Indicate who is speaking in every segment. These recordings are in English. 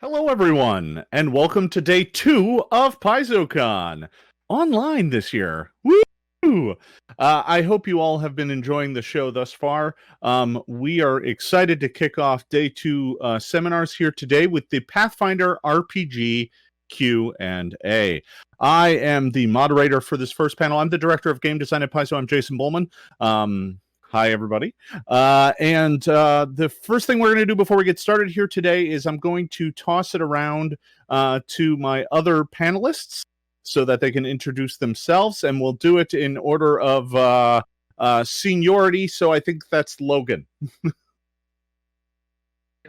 Speaker 1: Hello, everyone, and welcome to day 2 of PaizoCon online this year. Woo! I hope you all have been enjoying the show thus far. We are excited to kick off day 2 seminars here today with the Pathfinder RPG Q&A. I am the moderator for this first panel. I'm the director of game design at Paizo. I'm Jason Bulmahn. Hi, everybody. The first thing we're going to do before we get started here today is I'm going to toss it around to my other panelists so that they can introduce themselves, and we'll do it in order of seniority. So I think that's Logan.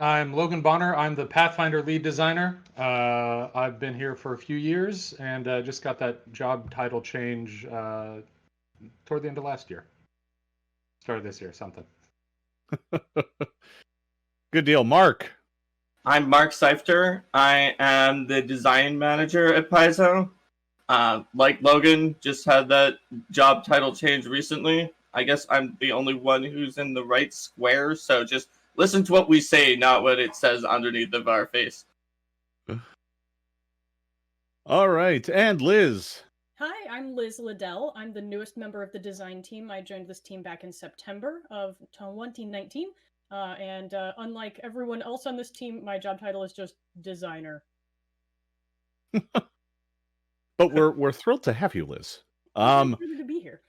Speaker 2: I'm Logan Bonner. I'm the Pathfinder lead designer. I've been here for a few years and just got that job title change toward the end of last year. Started this year, something.
Speaker 1: Good deal. Mark.
Speaker 3: I'm Mark Seifter. I am the design manager at Paizo. Like Logan, just had that job title change recently. I guess I'm the only one who's in the right square, so just listen to what we say, not what it says underneath of our face.
Speaker 1: All right. And Liz.
Speaker 4: Hi, I'm Lyz Liddell. I'm the newest member of the design team. I joined this team back in September of 2019. Unlike everyone else on this team, my job title is just designer.
Speaker 1: But we're thrilled to have you, Liz.
Speaker 4: I'm thrilled to be here.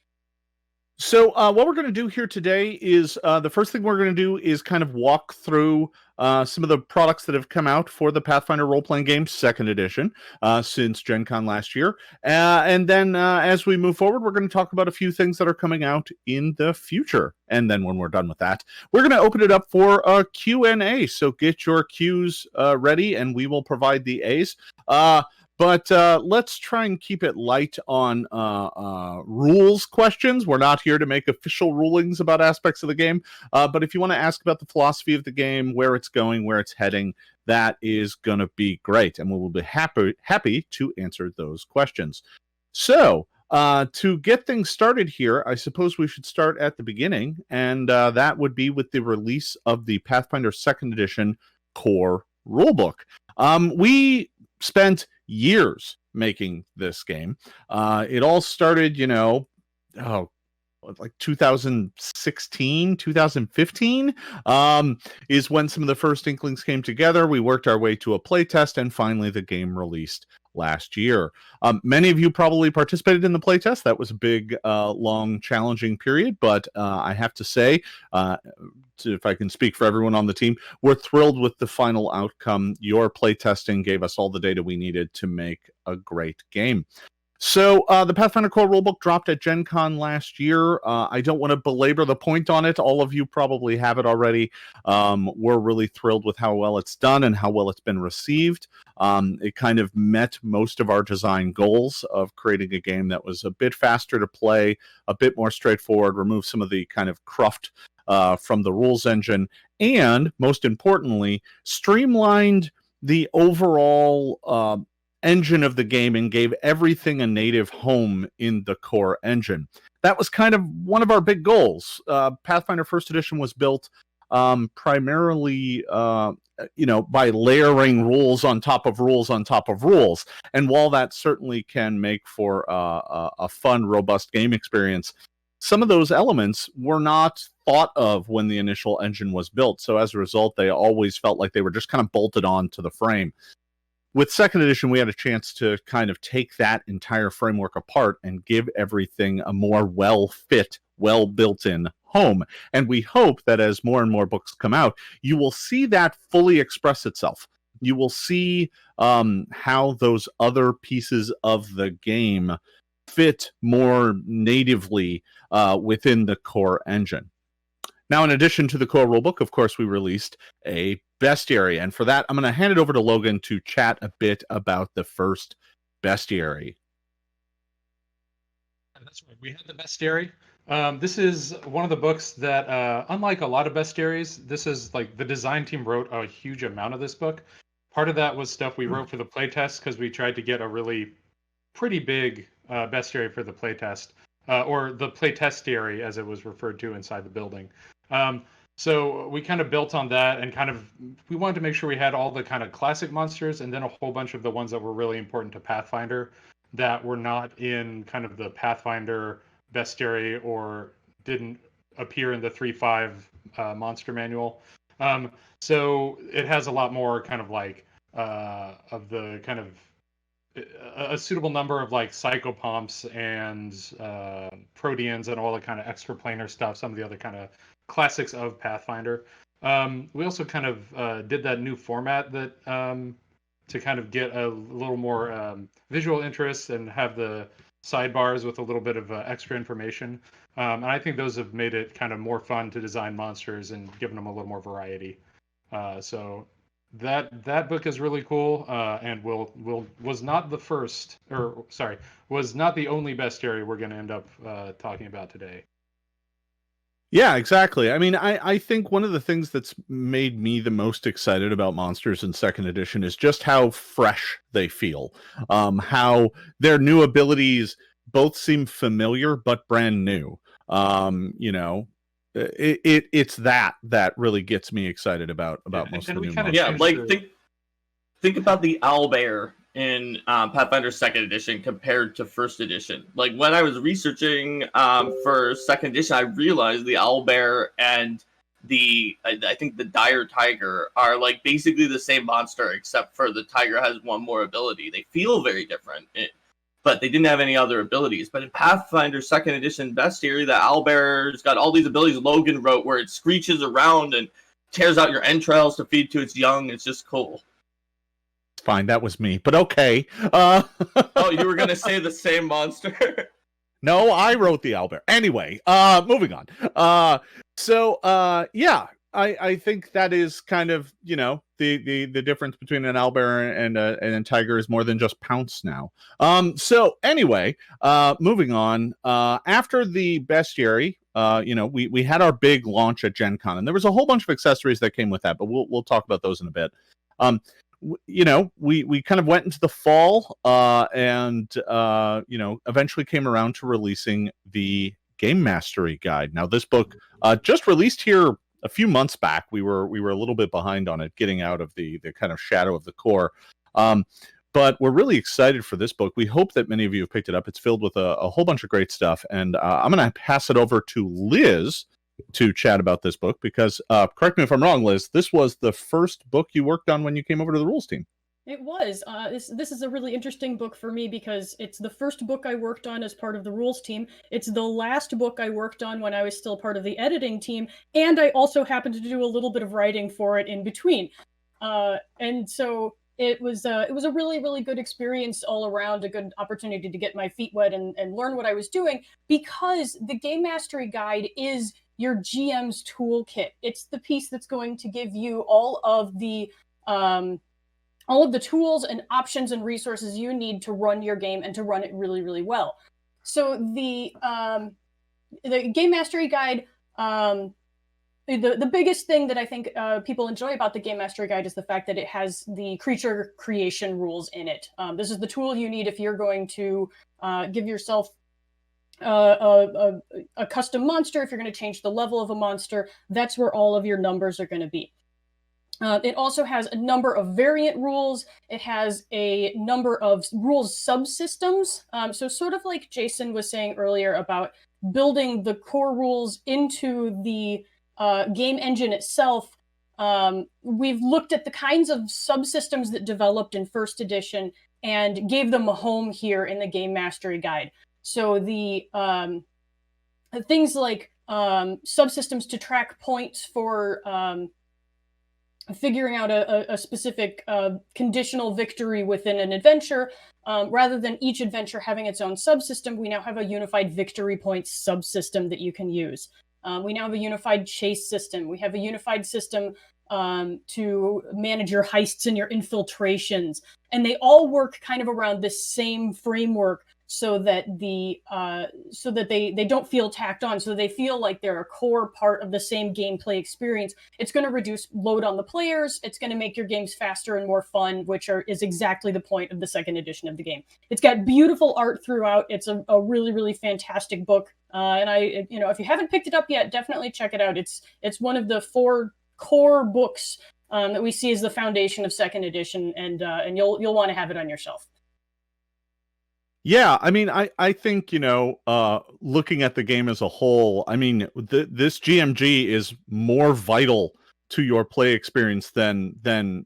Speaker 1: So what we're going to do here today is the first thing we're going to do is kind of walk through some of the products that have come out for the Pathfinder role-playing game Second Edition since Gen Con last year. And then as we move forward, we're going to talk about a few things that are coming out in the future. And then when we're done with that, we're going to open it up for a Q&A. So get your Qs ready, and we will provide the As. But let's try and keep it light on rules questions. We're not here to make official rulings about aspects of the game. But if you want to ask about the philosophy of the game, where it's going, where it's heading, that is going to be great. And we will be happy to answer those questions. So to get things started here, I suppose we should start at the beginning. And that would be with the release of the Pathfinder Second Edition core rulebook. We spent years making this game. It all started, like 2016, 2015 is when some of the first inklings came together. We worked our way to a playtest, and finally the game released last year. Many of you probably participated in the playtest. That was a big, long, challenging period, but I have to say, if I can speak for everyone on the team, we're thrilled with the final outcome. Your playtesting gave us all the data we needed to make a great game. So the Pathfinder core rulebook dropped at Gen Con last year. I don't want to belabor the point on it. All of you probably have it already. We're really thrilled with how well it's done and how well it's been received. It kind of met most of our design goals of creating a game that was a bit faster to play, a bit more straightforward, remove some of the kind of cruft from the rules engine, and most importantly, streamlined the overall engine of the game and gave everything a native home in the core engine. That was kind of one of our big goals. Pathfinder First Edition was built primarily by layering rules on top of rules on top of rules. And while that certainly can make for a fun, robust game experience, some of those elements were not thought of when the initial engine was built. So as a result, they always felt like they were just kind of bolted on to the frame. With Second Edition, we had a chance to kind of take that entire framework apart and give everything a more well-fit, well-built-in home. And we hope that as more and more books come out, you will see that fully express itself. You will see how those other pieces of the game fit more natively within the core engine. Now, in addition to the core rulebook, of course, we released a bestiary. And for that, I'm going to hand it over to Logan to chat a bit about the first bestiary.
Speaker 2: That's right. We had the bestiary. This is one of the books that, unlike a lot of bestiaries, this is like the design team wrote a huge amount of this book. Part of that was stuff we wrote for the playtest because we tried to get a really pretty big bestiary for the playtest, or the playtestiary as it was referred to inside the building. So we kind of built on that and we wanted to make sure we had all the kind of classic monsters and then a whole bunch of the ones that were really important to Pathfinder that were not in kind of the Pathfinder bestiary or didn't appear in the 3.5 monster manual. So it has a lot more kind of like of the kind of a suitable number of like psychopomps and proteans and all the kind of extraplanar stuff, some of the other kind of classics of Pathfinder. We also kind of did that new format that to kind of get a little more visual interest and have the sidebars with a little bit of extra information. And I think those have made it kind of more fun to design monsters and given them a little more variety. So that book is really cool, and was not the first, or sorry, was not the only bestiary we're going to end up talking about today.
Speaker 1: Yeah, exactly. I mean, I think one of the things that's made me the most excited about Monsters in Second Edition is just how fresh they feel. How their new abilities both seem familiar but brand new. You know, it's that really gets me excited about most of the new monsters.
Speaker 3: Yeah, like think about the owlbear in Pathfinder Second Edition compared to First Edition. Like when I was researching for Second Edition, I realized the owlbear and I think the dire tiger are like basically the same monster, except for the tiger has one more ability. They feel very different, but they didn't have any other abilities. But in Pathfinder Second Edition bestiary, the owlbear's got all these abilities Logan wrote, where it screeches around and tears out your entrails to feed to its young. It's just cool.
Speaker 1: Fine, that was me, but okay.
Speaker 3: Oh, you were gonna say the same monster?
Speaker 1: No, I wrote the owlbear. Anyway, moving on. Yeah, I think that is kind of, you know, the difference between an owlbear and a tiger is more than just pounce now. So anyway, moving on. After the bestiary, you know, we had our big launch at Gen Con, and there was a whole bunch of accessories that came with that, but we'll talk about those in a bit. You know, we kind of went into the fall and you know, eventually came around to releasing the Game Mastery Guide. Now, this book just released here a few months back. We were a little bit behind on it, getting out of the kind of shadow of the core. But we're really excited for this book. We hope that many of you have picked it up. It's filled with a whole bunch of great stuff. And I'm going to pass it over to Lyz to chat about this book, because correct me if I'm wrong, Lyz, this was the first book you worked on when you came over to the rules team.
Speaker 4: It was. This is a really interesting book for me because it's the first book I worked on as part of the rules team. It's the last book I worked on when I was still part of the editing team, and I also happened to do a little bit of writing for it in between. And so it was a really, really good experience all around, a good opportunity to get my feet wet and learn what I was doing, because the Game Mastery Guide is your GM's toolkit. It's the piece that's going to give you all of the tools and options and resources you need to run your game and to run it really, really well. So the Game Mastery Guide, the biggest thing that I think people enjoy about the Game Mastery Guide is the fact that it has the creature creation rules in it. This is the tool you need if you're going to give yourself a custom monster. If you're going to change the level of a monster, that's where all of your numbers are going to be. It also has a number of variant rules. It has a number of rules subsystems. So sort of like Jason was saying earlier about building the core rules into the game engine itself, we've looked at the kinds of subsystems that developed in First Edition and gave them a home here in the Game Mastery Guide. So the things like subsystems to track points for figuring out a specific conditional victory within an adventure, rather than each adventure having its own subsystem, we now have a unified victory points subsystem that you can use. We now have a unified chase system. We have a unified system to manage your heists and your infiltrations. And they all work kind of around this same framework, so that they don't feel tacked on, so they feel like they're a core part of the same gameplay experience. It's going to reduce load on the players. It's going to make your games faster and more fun, which is exactly the point of the second edition of the game. It's got beautiful art throughout. It's a really, really fantastic book. And if you haven't picked it up yet, definitely check it out. It's one of the 4 core books that we see as the foundation of second edition, and you'll want to have it on your shelf.
Speaker 1: Yeah, I mean, I think, looking at the game as a whole, I mean, this GMG is more vital to your play experience than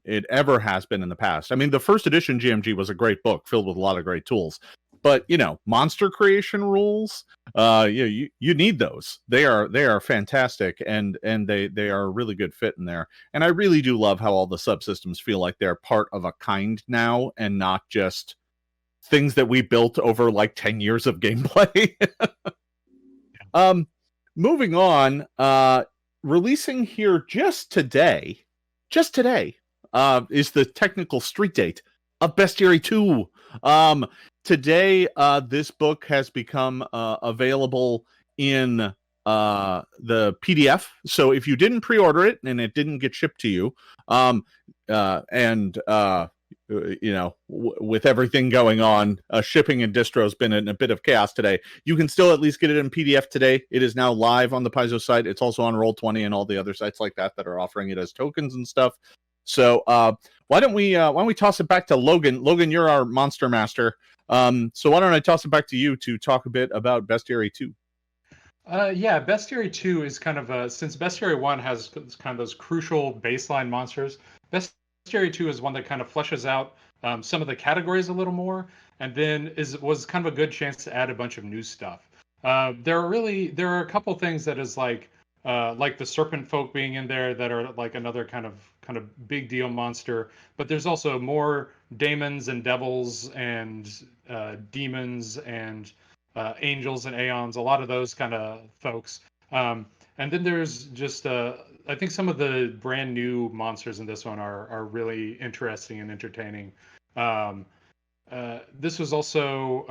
Speaker 1: it ever has been in the past. I mean, the first edition GMG was a great book filled with a lot of great tools. But, monster creation rules, you need those. They are fantastic, and they are a really good fit in there. And I really do love how all the subsystems feel like they're part of a kind now, and not just things that we built over like 10 years of gameplay. Moving on, releasing here just today, is the technical street date of Bestiary 2. Today, this book has become available in the PDF. So if you didn't pre-order it and it didn't get shipped to you, with everything going on, shipping and distro has been in a bit of chaos today. You can still at least get it in PDF today. It is now live on the Paizo site. It's also on Roll20 and all the other sites like that are offering it as tokens and stuff. So why don't we toss it back to Logan? Logan, you're our monster master. So why don't I toss it back to you to talk a bit about Bestiary 2?
Speaker 2: Bestiary 2 is kind of since Bestiary 1 has kind of those crucial baseline monsters, Bestiary 2 is one that kind of fleshes out some of the categories a little more, and then was kind of a good chance to add a bunch of new stuff. There are a couple things that is like the serpent folk being in there that are like another kind of big deal monster, but there's also more daemons and devils and demons and angels and aeons, a lot of those kind of folks. And then there's just I think some of the brand new monsters in this one are really interesting and entertaining. This was also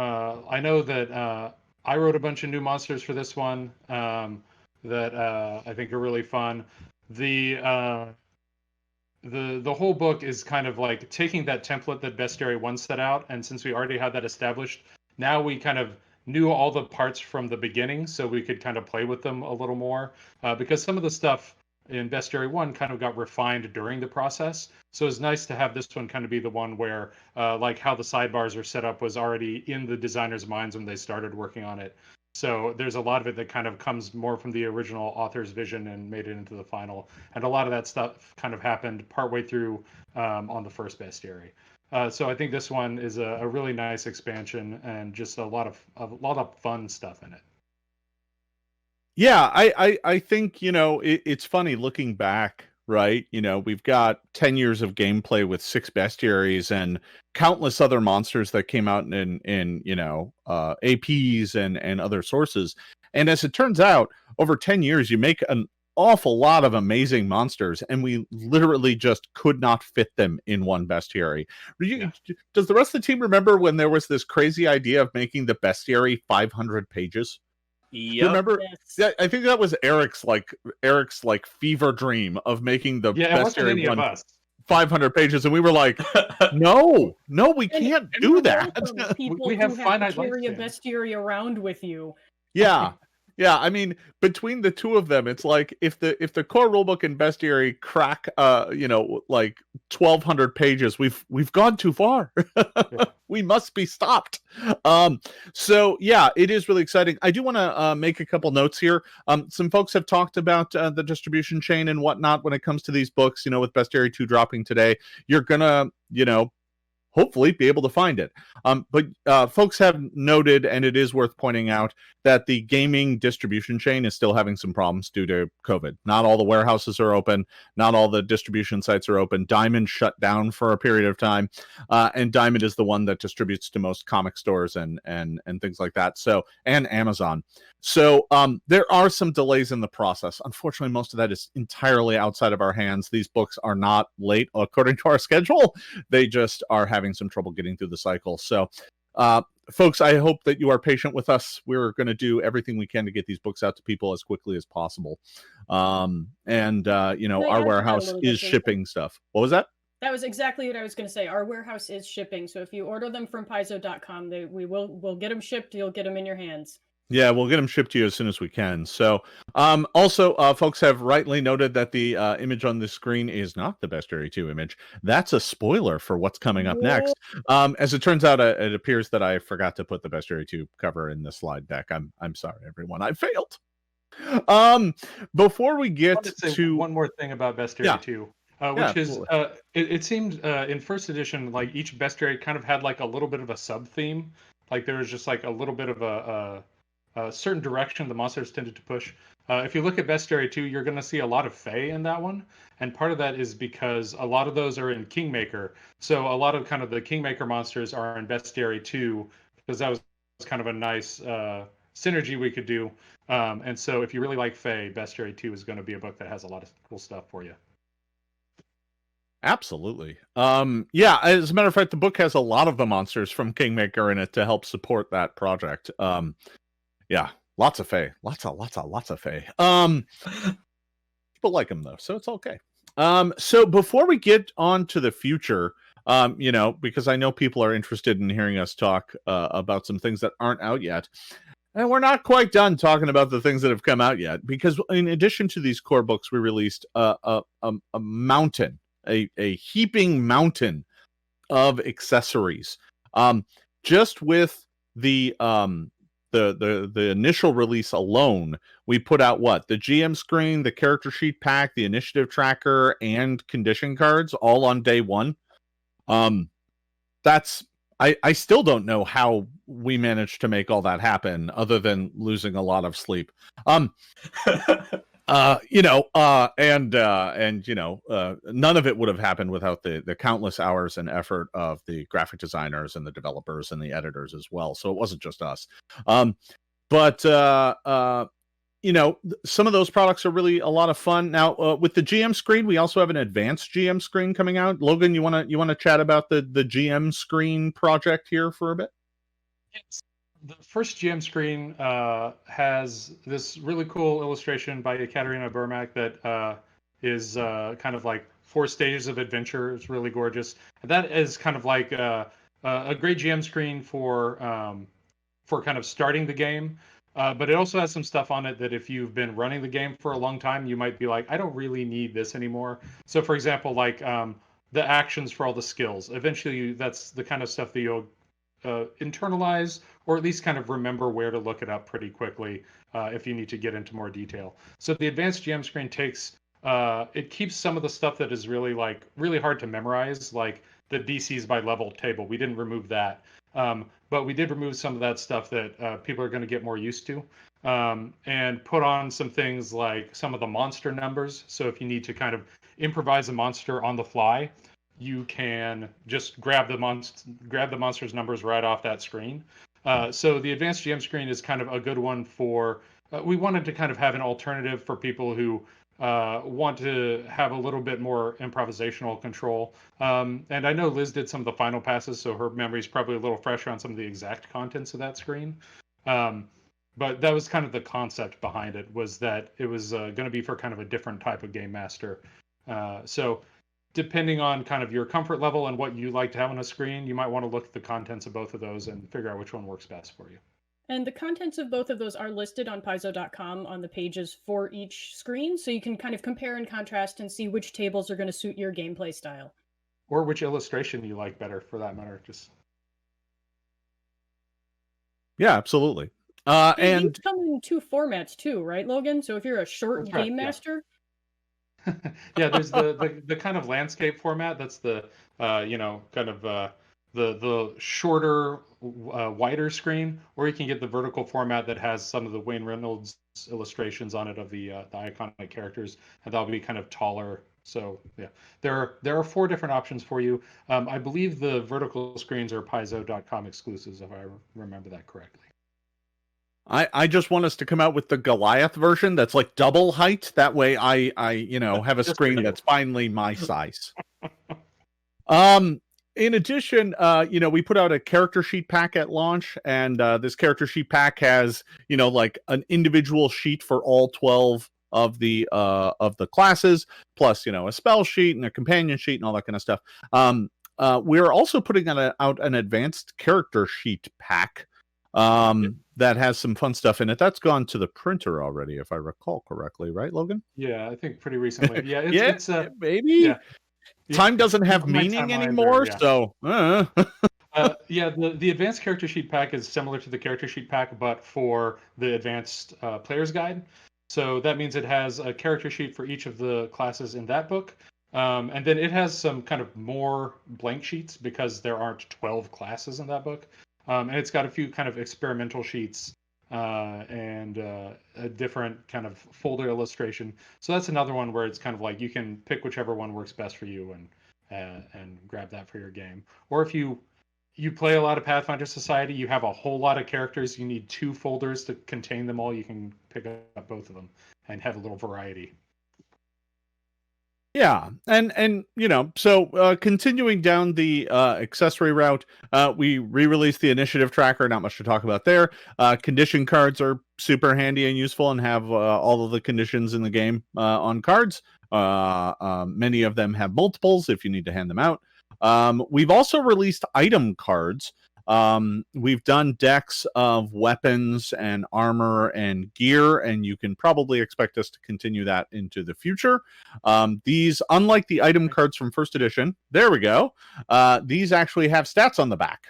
Speaker 2: I know that I wrote a bunch of new monsters for this one that I think are really fun. The whole book is kind of like taking that template that Bestiary 1 set out, and since we already had that established, now we kind of knew all the parts from the beginning, so we could kind of play with them a little more, because some of the stuff in Bestiary 1 kind of got refined during the process. So it's nice to have this one kind of be the one where like how the sidebars are set up was already in the designer's minds when they started working on it. So there's a lot of it that kind of comes more from the original author's vision and made it into the final. And a lot of that stuff kind of happened partway through on the first Bestiary. So I think this one is a really nice expansion and just a lot of fun stuff in it.
Speaker 1: Yeah, I think, it's funny looking back, right? We've got 10 years of gameplay with 6 bestiaries and countless other monsters that came out in APs and other sources. And as it turns out, over 10 years, you make an awful lot of amazing monsters, and we literally just could not fit them in one bestiary. Does the rest of the team remember when there was this crazy idea of making the bestiary 500 pages?
Speaker 3: Yep.
Speaker 1: Remember?
Speaker 4: Yes.
Speaker 1: Yeah, I think that was Eric's fever dream of making the bestiary one 500 pages, and we were like, no, we can't do that.
Speaker 2: We have finite
Speaker 4: to carry a
Speaker 2: lifespan.
Speaker 4: Bestiary around with you.
Speaker 1: Yeah. I mean, between the two of them, it's like if the core rulebook and bestiary crack, like 1,200 pages, we've gone too far. We must be stopped. So yeah, it is really exciting. I do want to make a couple notes here. Some folks have talked about the distribution chain and whatnot when it comes to these books. With Bestiary 2 dropping today, you're gonna, hopefully be able to find it. But folks have noted, and it is worth pointing out, that the gaming distribution chain is still having some problems due to COVID. Not all the warehouses are open. Not all the distribution sites are open. Diamond shut down for a period of time. And Diamond is the one that distributes to most comic stores and things like that. So, and Amazon. So there are some delays in the process. Unfortunately, most of that is entirely outside of our hands. These books are not late according to our schedule. They just are having some trouble getting through the cycle. So folks, I hope that you are patient with us. We're going to do everything we can to get these books out to people as quickly as possible. Our warehouse is shipping stuff. What was that?
Speaker 4: That was exactly what I was going to say. Our warehouse is shipping, so if you order them from Paizo.com, we'll get them shipped. You'll get them in your hands.
Speaker 1: Yeah, we'll get them shipped to you as soon as we can. So, folks have rightly noted that the image on the screen is not the Bestiary 2 image. That's a spoiler for what's coming up next. As it turns out, it appears that I forgot to put the Bestiary 2 cover in the slide deck. I'm sorry, everyone. I failed. Before we get to
Speaker 2: one more thing about Bestiary 2. Which is, it seemed in first edition, like each bestiary kind of had like a little bit of a sub theme. Like there was just like a little bit of a certain direction the monsters tended to push. If you look at Bestiary 2, you're going to see a lot of Fae in that one. And part of that is because a lot of those are in Kingmaker. So a lot of kind of the Kingmaker monsters are in Bestiary 2 because that was kind of a nice synergy we could do. And so if you really like Fae, Bestiary 2 is going to be a book that has a lot of cool stuff for you.
Speaker 1: Absolutely. As a matter of fact, the book has a lot of the monsters from Kingmaker in it to help support that project. Lots of Fae. Lots of Fae. People like them though, so it's okay. So before we get on to the future, because I know people are interested in hearing us talk about some things that aren't out yet. And we're not quite done talking about the things that have come out yet, because in addition to these core books, we released a mountain. A heaping mountain of accessories. Just with the initial release alone, we put out the GM screen, the character sheet pack, the initiative tracker, and condition cards all on day one. I still don't know how we managed to make all that happen, other than losing a lot of sleep. None of it would have happened without the countless hours and effort of the graphic designers and the developers and the editors as well. So it wasn't just us. Some of those products are really a lot of fun. Now, with the GM screen, we also have an advanced GM screen coming out. Logan, you want to chat about the GM screen project here for a bit?
Speaker 2: Yes. The first GM screen has this really cool illustration by Katerina Burmack that is kind of like 4 stages of adventure. It's really gorgeous. That is kind of like a great GM screen for kind of starting the game. But it also has some stuff on it that if you've been running the game for a long time, you might be like, I don't really need this anymore. So, for example, like the actions for all the skills. Eventually, that's the kind of stuff that you'll internalize, or at least kind of remember where to look it up pretty quickly if you need to get into more detail. So the advanced GM screen it keeps some of the stuff that is really hard to memorize, like the DCs by level table. We didn't remove that, but we did remove some of that stuff that people are going to get more used to, and put on some things like some of the monster numbers. So if you need to kind of improvise a monster on the fly, you can just grab the monster's numbers right off that screen. So the advanced GM screen is kind of a good one for. We wanted to kind of have an alternative for people who want to have a little bit more improvisational control. And I know Lyz did some of the final passes, so her memory's probably a little fresher on some of the exact contents of that screen. But that was kind of the concept behind it, was that it was going to be for kind of a different type of game master. So depending on kind of your comfort level and what you like to have on a screen, you might want to look at the contents of both of those and figure out which one works best for you.
Speaker 4: And the contents of both of those are listed on Paizo.com on the pages for each screen, so you can kind of compare and contrast and see which tables are going to suit your gameplay style.
Speaker 2: Or which illustration you like better, for that matter.
Speaker 1: Yeah, absolutely.
Speaker 4: And these come in 2 formats too, right, Logan? So if you're a short game master...
Speaker 2: Yeah, there's the kind of landscape format. That's the the shorter, wider screen, or you can get the vertical format that has some of the Wayne Reynolds illustrations on it of the iconic characters, and that'll be kind of taller. So yeah, there are 4 different options for you. I believe the vertical screens are Paizo.com exclusives, if I remember that correctly.
Speaker 1: I just want us to come out with the Goliath version that's like double height. That way I have a screen that's finally my size. In addition, we put out a character sheet pack at launch, and this character sheet pack has, like an individual sheet for all 12 of the classes, plus, a spell sheet and a companion sheet and all that kind of stuff. We're also putting out an advanced character sheet pack that has some fun stuff in it. That's gone to the printer already, if I recall correctly, right, Logan?
Speaker 2: Yeah, I think pretty recently. Yeah, it's
Speaker 1: maybe.
Speaker 2: Yeah.
Speaker 1: Time doesn't have meaning anymore, so
Speaker 2: yeah, the advanced character sheet pack is similar to the character sheet pack, but for the advanced player's guide. So that means it has a character sheet for each of the classes in that book, and then it has some kind of more blank sheets because there aren't 12 classes in that book, and it's got a few kind of experimental sheets and a different kind of folder illustration. So that's another one where it's kind of like you can pick whichever one works best for you and grab that for your game. Or if you play a lot of Pathfinder Society, you have a whole lot of characters, you need 2 folders to contain them all, you can pick up both of them and have a little variety.
Speaker 1: Yeah, and so continuing down the accessory route, we re-released the initiative tracker. Not much to talk about there. Condition cards are super handy and useful, and have all of the conditions in the game on cards. Many of them have multiples if you need to hand them out. We've also released item cards. We've done decks of weapons and armor and gear, and you can probably expect us to continue that into the future. These, unlike the item cards from first edition, there we go. These actually have stats on the back.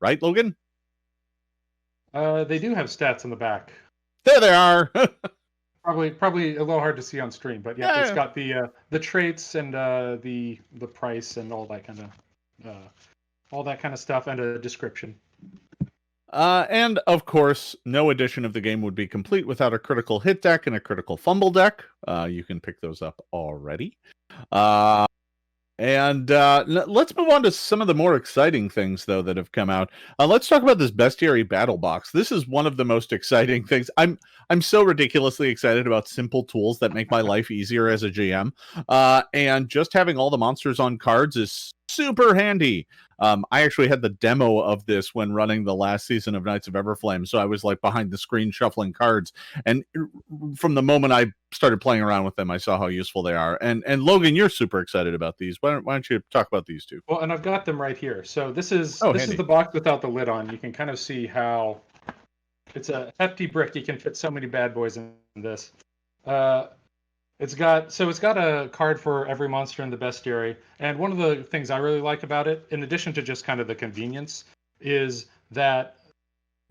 Speaker 1: Right, Logan?
Speaker 2: They do have stats on the back.
Speaker 1: There they are.
Speaker 2: Probably a little hard to see on stream, but yeah, it's got the traits and the price and all that kind of stuff, and a description.
Speaker 1: And of course, no edition of the game would be complete without a critical hit deck and a critical fumble deck. You can pick those up already. And let's move on to some of the more exciting things, though, that have come out. Let's talk about this Bestiary Battle Box. This is one of the most exciting things. I'm so ridiculously excited about simple tools that make my life easier as a GM. And just having all the monsters on cards is super handy. I actually had the demo of this when running the last season of Knights of Everflame, so I was like behind the screen shuffling cards, and from the moment I started playing around with them, I saw how useful they are. And Logan, you're super excited about these. Why don't you talk about these two?
Speaker 2: Well, and I've got them right here. So this is the box without the lid on. You can kind of see how it's a hefty brick. You can fit so many bad boys in this. It's got a card for every monster in the bestiary, and one of the things I really like about it, in addition to just kind of the convenience, is that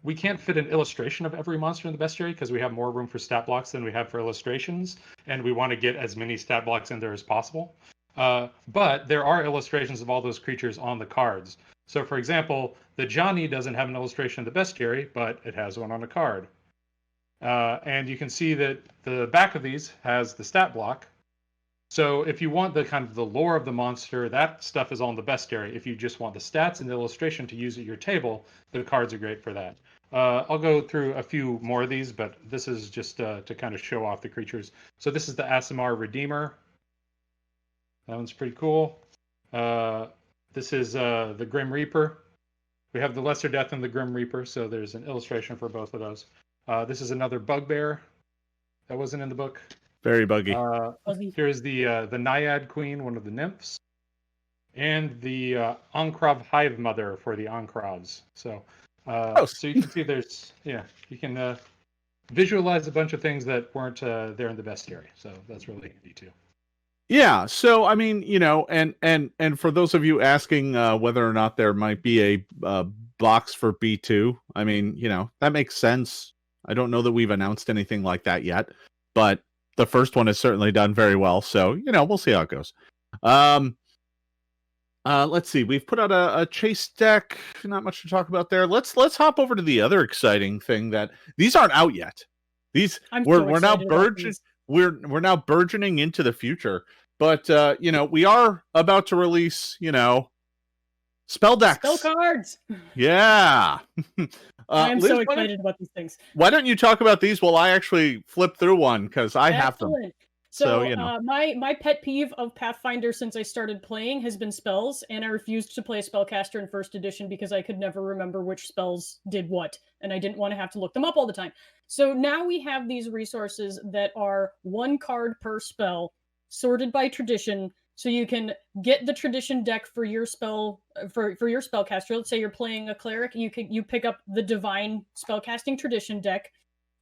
Speaker 2: we can't fit an illustration of every monster in the bestiary because we have more room for stat blocks than we have for illustrations, and we want to get as many stat blocks in there as possible. But there are illustrations of all those creatures on the cards. So, for example, the Johnny doesn't have an illustration of the bestiary, but it has one on a card. And you can see that the back of these has the stat block. So if you want the kind of the lore of the monster, that stuff is on the bestiary. If you just want the stats and the illustration to use at your table, the cards are great for that. I'll go through a few more of these, but this is just to kind of show off the creatures. So this is the Aasimar Redeemer. That one's pretty cool. This is the Grim Reaper. We have the Lesser Death and the Grim Reaper, so there's an illustration for both of those. This is another Bugbear that wasn't in the book.
Speaker 1: Very buggy.
Speaker 2: Here's the Naiad Queen, one of the nymphs, and the Ancrov Hive Mother for the Ancrovs. So you can see you can visualize a bunch of things that weren't there in the bestiary. So that's really handy too.
Speaker 1: Yeah, so I mean, and for those of you asking whether or not there might be a box for B2, I mean, that makes sense. I don't know that we've announced anything like that yet, but the first one has certainly done very well. So, we'll see how it goes. Let's see. We've put out a chase deck. Not much to talk about there. Let's hop over to the other exciting thing that these aren't out yet. These we're now we're now burgeoning into the future. But we are about to release, spell decks.
Speaker 4: Spell cards.
Speaker 1: Yeah.
Speaker 4: I'm so excited about these things.
Speaker 1: Why don't you talk about these while I actually flip through one, because I have them. So, you know.
Speaker 4: My pet peeve of Pathfinder since I started playing has been spells, and I refused to play a spellcaster in first edition because I could never remember which spells did what, and I didn't want to have to look them up all the time. So now we have these resources that are 1 card per spell, sorted by tradition, so you can get the tradition deck for your spell for your spellcaster. Let's say you're playing a cleric, you pick up the divine spellcasting tradition deck,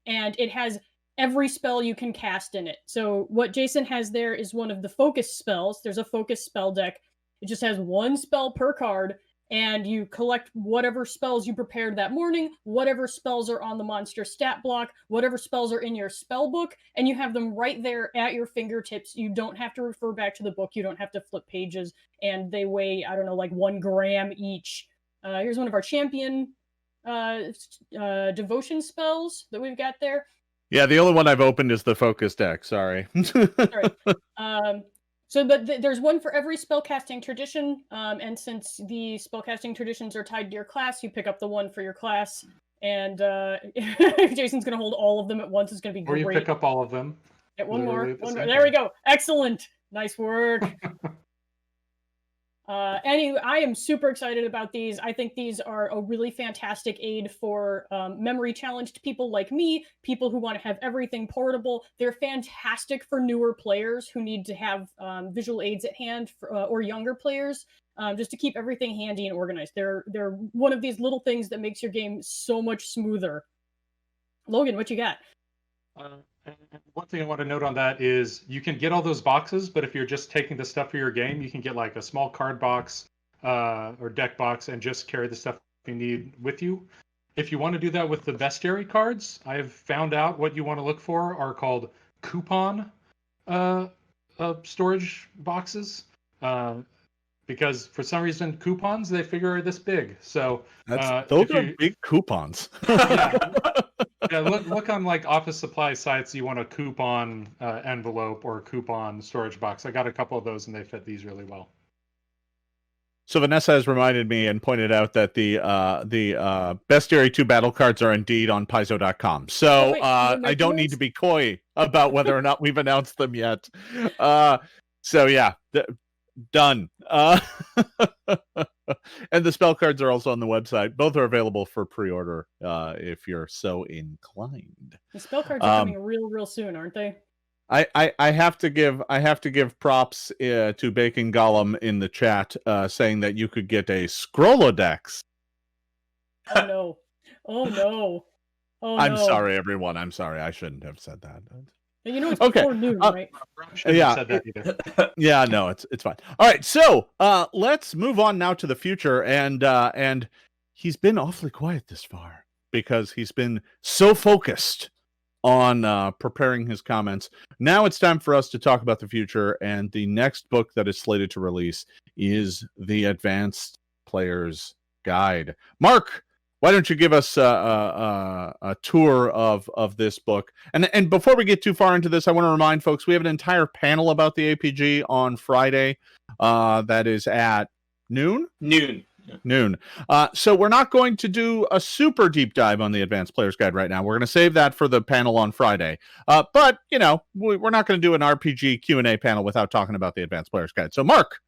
Speaker 4: and it has every spell you can cast in it. So what Jason has there is one of the focus spells. There's a focus spell deck. It just has 1 spell per card, and you collect whatever spells you prepared that morning, whatever spells are on the monster stat block, whatever spells are in your spell book, and you have them right there at your fingertips. You don't have to refer back to the book. You don't have to flip pages, and they weigh, I don't know, like 1 gram each. Here's one of our champion devotion spells that we've got there.
Speaker 1: Yeah, the only one I've opened is the focus deck. Sorry.
Speaker 4: But there's one for every spellcasting tradition, and since the spellcasting traditions are tied to your class, you pick up the one for your class. And Jason's going to hold all of them at once. It's going to be great.
Speaker 2: Or you pick up all of them.
Speaker 4: Get one more. There we go. Excellent. Nice work. Anyway, I am super excited about these. I think these are a really fantastic aid for memory challenged people like me, people who want to have everything portable. They're fantastic for newer players who need to have visual aids at hand, or younger players, just to keep everything handy and organized. They're one of these little things that makes your game so much smoother. Logan, what you got?
Speaker 2: And one thing I want to note on that is you can get all those boxes, but if you're just taking the stuff for your game, you can get like a small card box or deck box and just carry the stuff you need with you. If you want to do that with the bestiary cards, I've found out what you want to look for are called coupon storage boxes. Because for some reason, coupons, they figure are this big. So
Speaker 1: those are big coupons.
Speaker 2: Yeah, look on like office supply sites. You want a coupon envelope or a coupon storage box. I got a couple of those, and they fit these really well.
Speaker 1: So Vanessa has reminded me and pointed out that the Bestiary 2 battle cards are indeed on Paizo.com. So I don't need to be coy about whether or not we've announced them yet. So yeah, done. And the spell cards are also on the website. Both are available for pre-order if you're so inclined.
Speaker 4: The spell cards are coming real soon, aren't they?
Speaker 1: I have to give props to Bacon Gollum in the chat saying that you could get a Scrolodex.
Speaker 4: Oh no! Oh no! Oh
Speaker 1: I'm
Speaker 4: no.
Speaker 1: sorry, everyone. I'm sorry. I shouldn't have said that.
Speaker 4: You know it's before noon, right?
Speaker 1: Yeah.
Speaker 2: Said that either.
Speaker 1: Yeah, no, it's fine. All right, so let's move on now to the future, and he's been awfully quiet this far because he's been so focused on preparing his comments. Now it's time for us to talk about the future, and the next book that is slated to release is the Advanced Player's Guide. Mark, why don't you give us a tour of this book? And before we get too far into this, I want to remind folks we have an entire panel about the APG on Friday. That is at noon. So we're not going to do a super deep dive on the Advanced Player's Guide right now. We're going to save that for the panel on Friday. But you know, we're not going to do an RPG Q&A panel without talking about the Advanced Player's Guide. So Mark,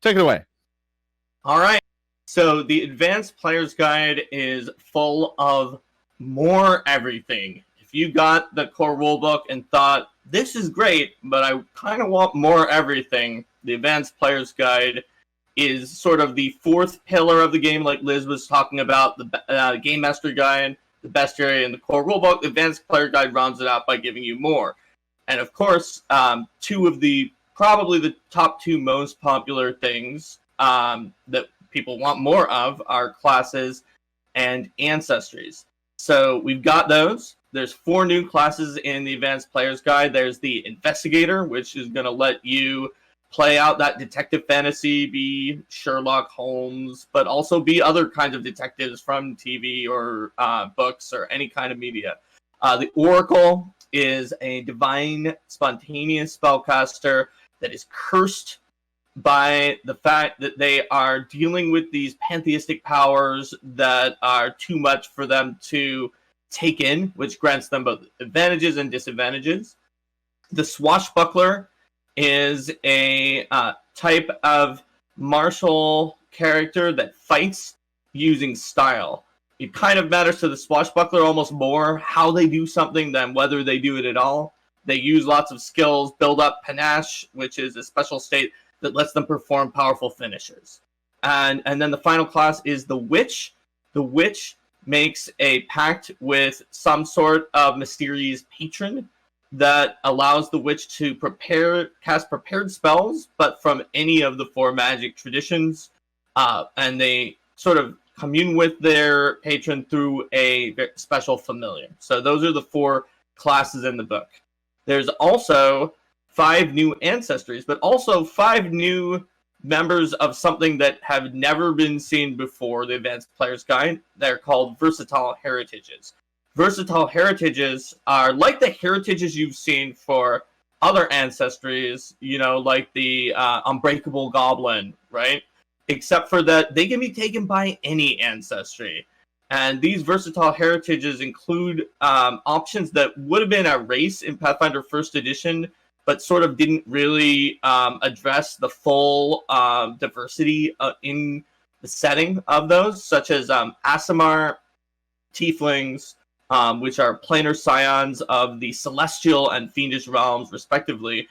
Speaker 1: take it away.
Speaker 3: All right. So the Advanced Player's Guide is full of more everything. If you got the core rulebook and thought, this is great, but I kind of want more everything, the Advanced Player's Guide is sort of the fourth pillar of the game, like Liz was talking about, the Game Master Guide, the Bestiary, and the core rulebook. The Advanced Player Guide rounds it out by giving you more. And of course, probably the top 2 most popular things that people want more of are classes and ancestries. So we've got those. There's 4 new classes in the Advanced Player's Guide. There's the Investigator, which is going to let you play out that detective fantasy, be Sherlock Holmes, but also be other kinds of detectives from TV or books or any kind of media. The Oracle is a divine, spontaneous spellcaster that is cursed by the fact that they are dealing with these pantheistic powers that are too much for them to take in, which grants them both advantages and disadvantages. The swashbuckler is a type of martial character that fights using style. It kind of matters to the swashbuckler almost more how they do something than whether they do it at all. They use lots of skills, build up panache, which is a special state that lets them perform powerful finishes. And then the final class is the witch. The witch makes a pact with some sort of mysterious patron that allows the witch to cast prepared spells, but from any of the 4 magic traditions. And they sort of commune with their patron through a special familiar. So those are the 4 classes in the book. There's also 5 new ancestries, but also 5 new members of something that have never been seen before, the Advanced Player's Guide. They're called versatile heritages. Versatile heritages are like the heritages you've seen for other ancestries, like the Unbreakable Goblin, right? Except for that they can be taken by any ancestry. And these versatile heritages include options that would have been a race in Pathfinder First Edition, but sort of didn't really address the full diversity in the setting of those, such as Aasimar Tieflings, which are planar scions of the celestial and fiendish realms, respectively.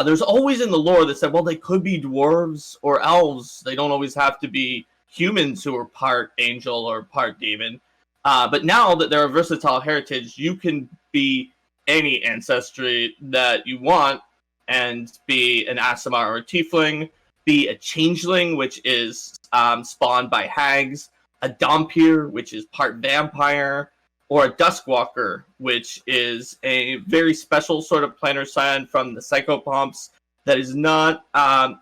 Speaker 3: There's always in the lore that said, well, they could be dwarves or elves. They don't always have to be humans who are part angel or part demon. But now that they're a versatile heritage, you can be any ancestry that you want and be an Aasimar or a Tiefling, be a changeling, which is spawned by hags, a Dhampir, which is part vampire, or a Duskwalker, which is a very special sort of planar scion from the Psychopomps that is not...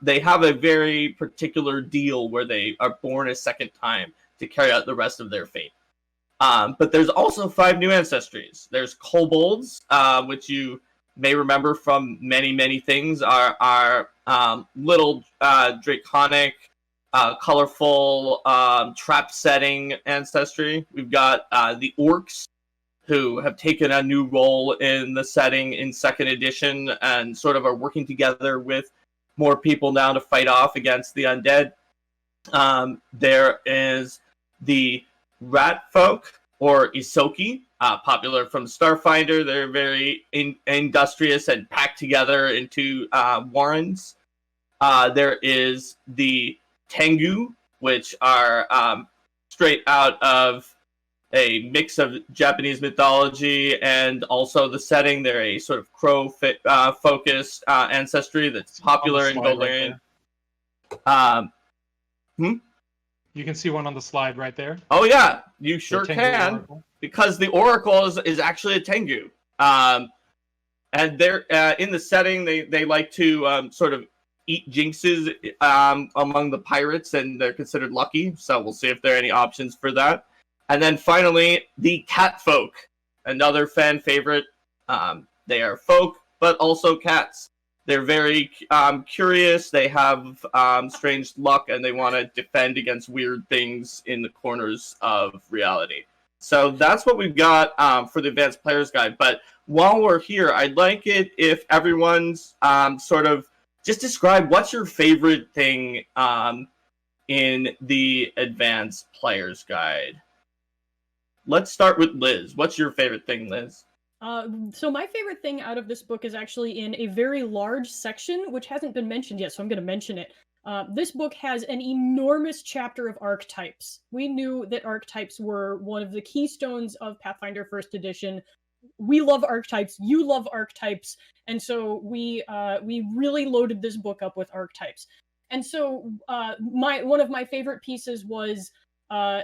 Speaker 3: they have a very particular deal where they are born a second time to carry out the rest of their fate. But there's also 5 new ancestries. There's kobolds, which you may remember from many, many things, are little draconic, colorful, trap-setting ancestry. We've got the orcs, who have taken a new role in the setting in Second Edition and sort of are working together with more people now to fight off against the undead. There is the rat folk, or Isoki, popular from Starfinder. They're very industrious and packed together into warrens. There is the Tengu, which are straight out of a mix of Japanese mythology and also the setting. They're a sort of crow-focused ancestry that's popular in Goldlarian.
Speaker 2: You can see one on the slide right there.
Speaker 3: Oh yeah, you sure can, Oracle. Because the Oracle is actually a Tengu. And they're in the setting, they like to sort of eat jinxes among the pirates, and they're considered lucky. So we'll see if there are any options for that. And then finally, the cat folk, another fan favorite. They are folk, but also cats. They're very curious. They have strange luck, and they want to defend against weird things in the corners of reality. So that's what we've got for the Advanced Player's Guide. But while we're here, I'd like it if everyone's sort of just describe what's your favorite thing in the Advanced Player's Guide. Let's start with Lyz. What's your favorite thing, Lyz?
Speaker 4: So my favorite thing out of this book is actually in a very large section, which hasn't been mentioned yet, so I'm going to mention it. This book has an enormous chapter of archetypes. We knew that archetypes were one of the keystones of Pathfinder First Edition. We love archetypes, you love archetypes, and so we really loaded this book up with archetypes. And so one of my favorite pieces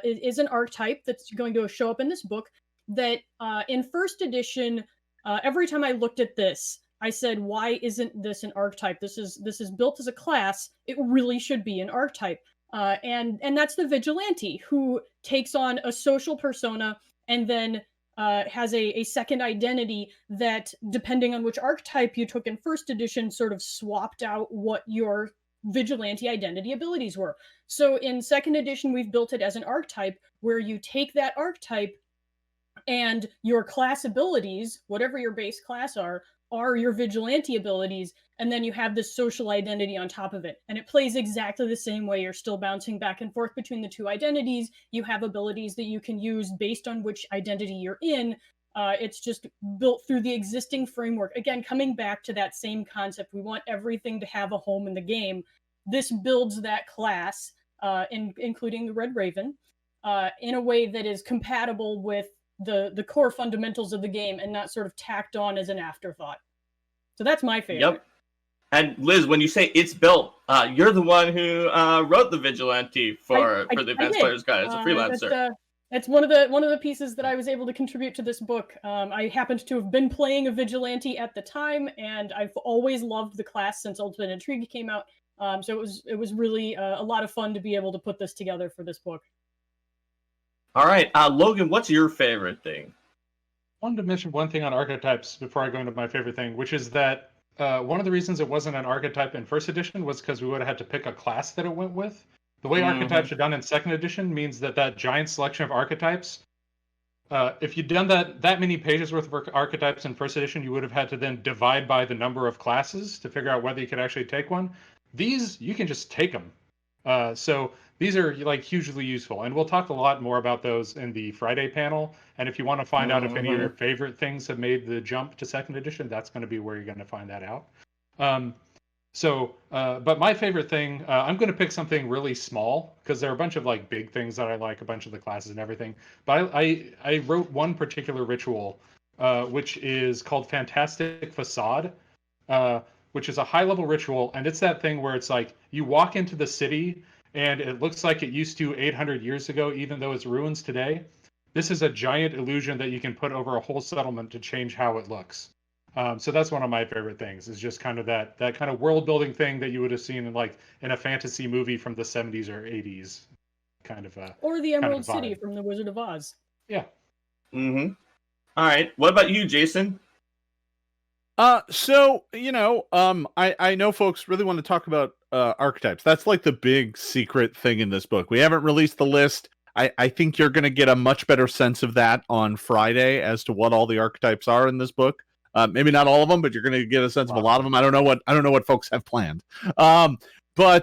Speaker 4: is an archetype that's going to show up in this book that in First Edition, every time I looked at this, I said, why isn't this an archetype? This is built as a class. It really should be an archetype. And that's the Vigilante, who takes on a social persona and then has a second identity that, depending on which archetype you took in First Edition, sort of swapped out what your Vigilante identity abilities were. So in Second Edition, we've built it as an archetype where you take that archetype and your class abilities, whatever your base class are, are your vigilante abilities, and then you have this social identity on top of it. And it plays exactly the same way. You're still bouncing back and forth between the two identities. You have abilities that you can use based on which identity you're in. It's just built through the existing framework. Again, coming back to that same concept, we want everything to have a home in the game. This builds that class, including the Red Raven, in a way that is compatible with the core fundamentals of the game and not sort of tacked on as an afterthought. So that's my favorite.
Speaker 3: Yep. And Lyz, when you say it's built, you're the one who wrote the Vigilante for the Advanced Player's Guide as a freelancer.
Speaker 4: That's one of the pieces that I was able to contribute to this book. I happened to have been playing a Vigilante at the time, and I've always loved the class since Ultimate Intrigue came out. So it was really a lot of fun to be able to put this together for this book.
Speaker 3: All right, Logan, what's your favorite thing?
Speaker 2: I wanted to mention one thing on archetypes before I go into my favorite thing, which is that one of the reasons it wasn't an archetype in first edition was because we would have had to pick a class that it went with. The way archetypes are done in second edition means that giant selection of archetypes, if you'd done that many pages worth of archetypes in first edition, you would have had to then divide by the number of classes to figure out whether you could actually take one. These, you can just take them. So these are like hugely useful, and we'll talk a lot more about those in the Friday panel. And if you want to find out if any of your favorite things have made the jump to second edition, that's going to be where you're going to find that out. But my favorite thing, I'm going to pick something really small because there are a bunch of like big things that I like, a bunch of the classes and everything. But I wrote one particular ritual, which is called Fantastic Facade, which is a high-level ritual, and it's that thing where it's like you walk into the city and it looks like it used to 800 years ago, even though it's ruins today. This is a giant illusion that you can put over a whole settlement to change how it looks. So that's one of my favorite things, is just kind of that kind of world-building thing that you would have seen in a fantasy movie from the 70s or 80s. Or
Speaker 4: the Emerald City from The Wizard of Oz.
Speaker 2: Yeah.
Speaker 3: Mm-hmm. All right. What about you, Jason?
Speaker 1: So, I know folks really want to talk about archetypes. That's like the big secret thing in this book. We haven't released the list. I think you're going to get a much better sense of that on Friday as to what all the archetypes are in this book. Maybe not all of them, but you're going to get a sense of a lot of them. I don't know what folks have planned. How many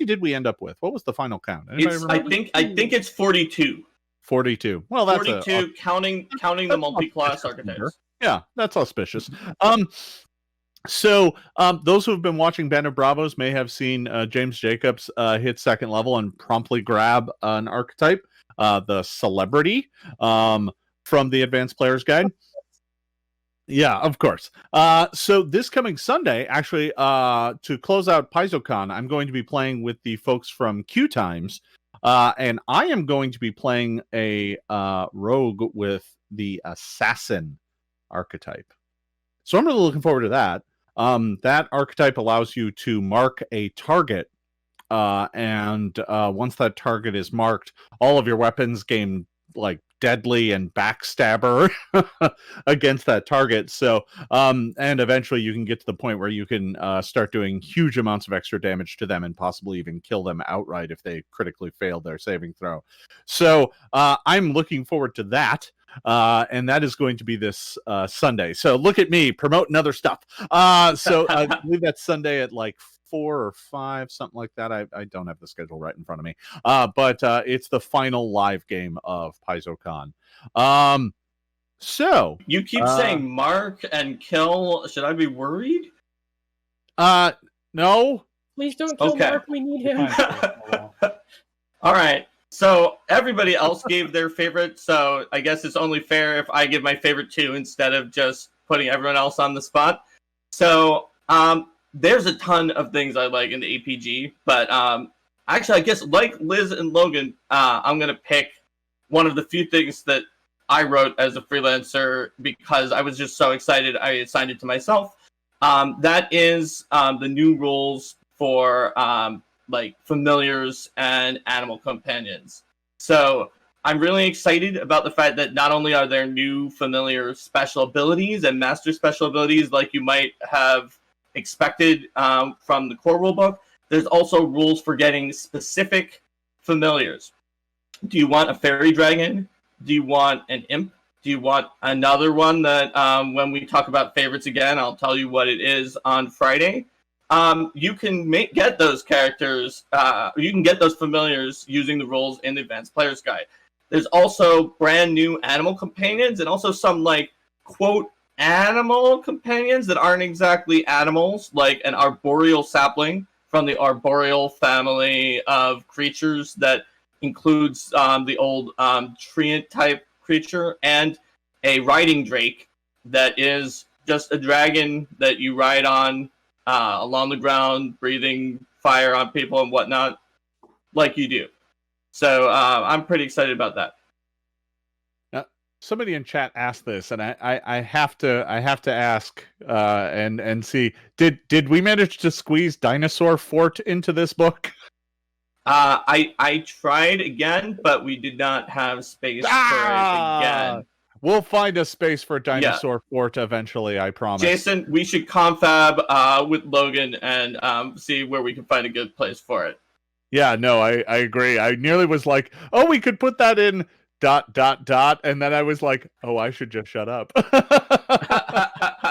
Speaker 1: did we end up with? What was the final count?
Speaker 3: I think it's 42.
Speaker 1: 42. Well, that's
Speaker 3: 42 counting the multi-class archetypes.
Speaker 1: Yeah, that's auspicious. So those who have been watching Band of Bravos may have seen James Jacobs hit second level and promptly grab an archetype, the Celebrity, from the Advanced Player's Guide. Yeah, of course. So this coming Sunday, actually, to close out PaizoCon, I'm going to be playing with the folks from Q Times. And I am going to be playing a rogue with the Assassin archetype. So I'm really looking forward to that. That archetype allows you to mark a target. And once that target is marked, all of your weapons gain like deadly and backstabber against that target. So, and eventually you can get to the point where you can start doing huge amounts of extra damage to them and possibly even kill them outright if they critically fail their saving throw. So, I'm looking forward to that. And that is going to be this Sunday. So look at me promoting other stuff. So I believe that's Sunday at like 4 or 5, something like that. I don't have the schedule right in front of me. But it's the final live game of PaizoCon. So
Speaker 3: you keep saying mark and kill. Should I be worried?
Speaker 1: No.
Speaker 4: Please don't kill Mark. We need him.
Speaker 3: All right. So everybody else gave their favorite. So I guess it's only fair if I give my favorite too, instead of just putting everyone else on the spot. So there's a ton of things I like in the APG, but actually I guess like Lyz and Logan, I'm going to pick one of the few things that I wrote as a freelancer because I was just so excited I assigned it to myself. That is the new rules for like familiars and animal companions. So I'm really excited about the fact that not only are there new familiar special abilities and master special abilities like you might have expected from the core rulebook, there's also rules for getting specific familiars. Do you want a fairy dragon? Do you want an imp? Do you want another one that when we talk about favorites again, I'll tell you what it is on Friday? You can get those characters, you can get those familiars using the rules in the Advanced Player's Guide. There's also brand new animal companions and also some, like, quote, animal companions that aren't exactly animals, like an arboreal sapling from the arboreal family of creatures that includes the old treant type creature, and a riding drake that is just a dragon that you ride on along the ground, breathing fire on people and whatnot, like you do. So I'm pretty excited about that.
Speaker 1: Somebody in chat asked this, and I have to ask and see, did we manage to squeeze Dinosaur Fort into this book?
Speaker 3: I tried again, but we did not have space for it again.
Speaker 1: We'll find a space for Dinosaur Fort eventually, I promise.
Speaker 3: Jason, we should confab with Logan and see where we can find a good place for it.
Speaker 1: Yeah, no, I agree. I nearly was like, oh, we could put that in ... And then I was like, oh, I should just shut up.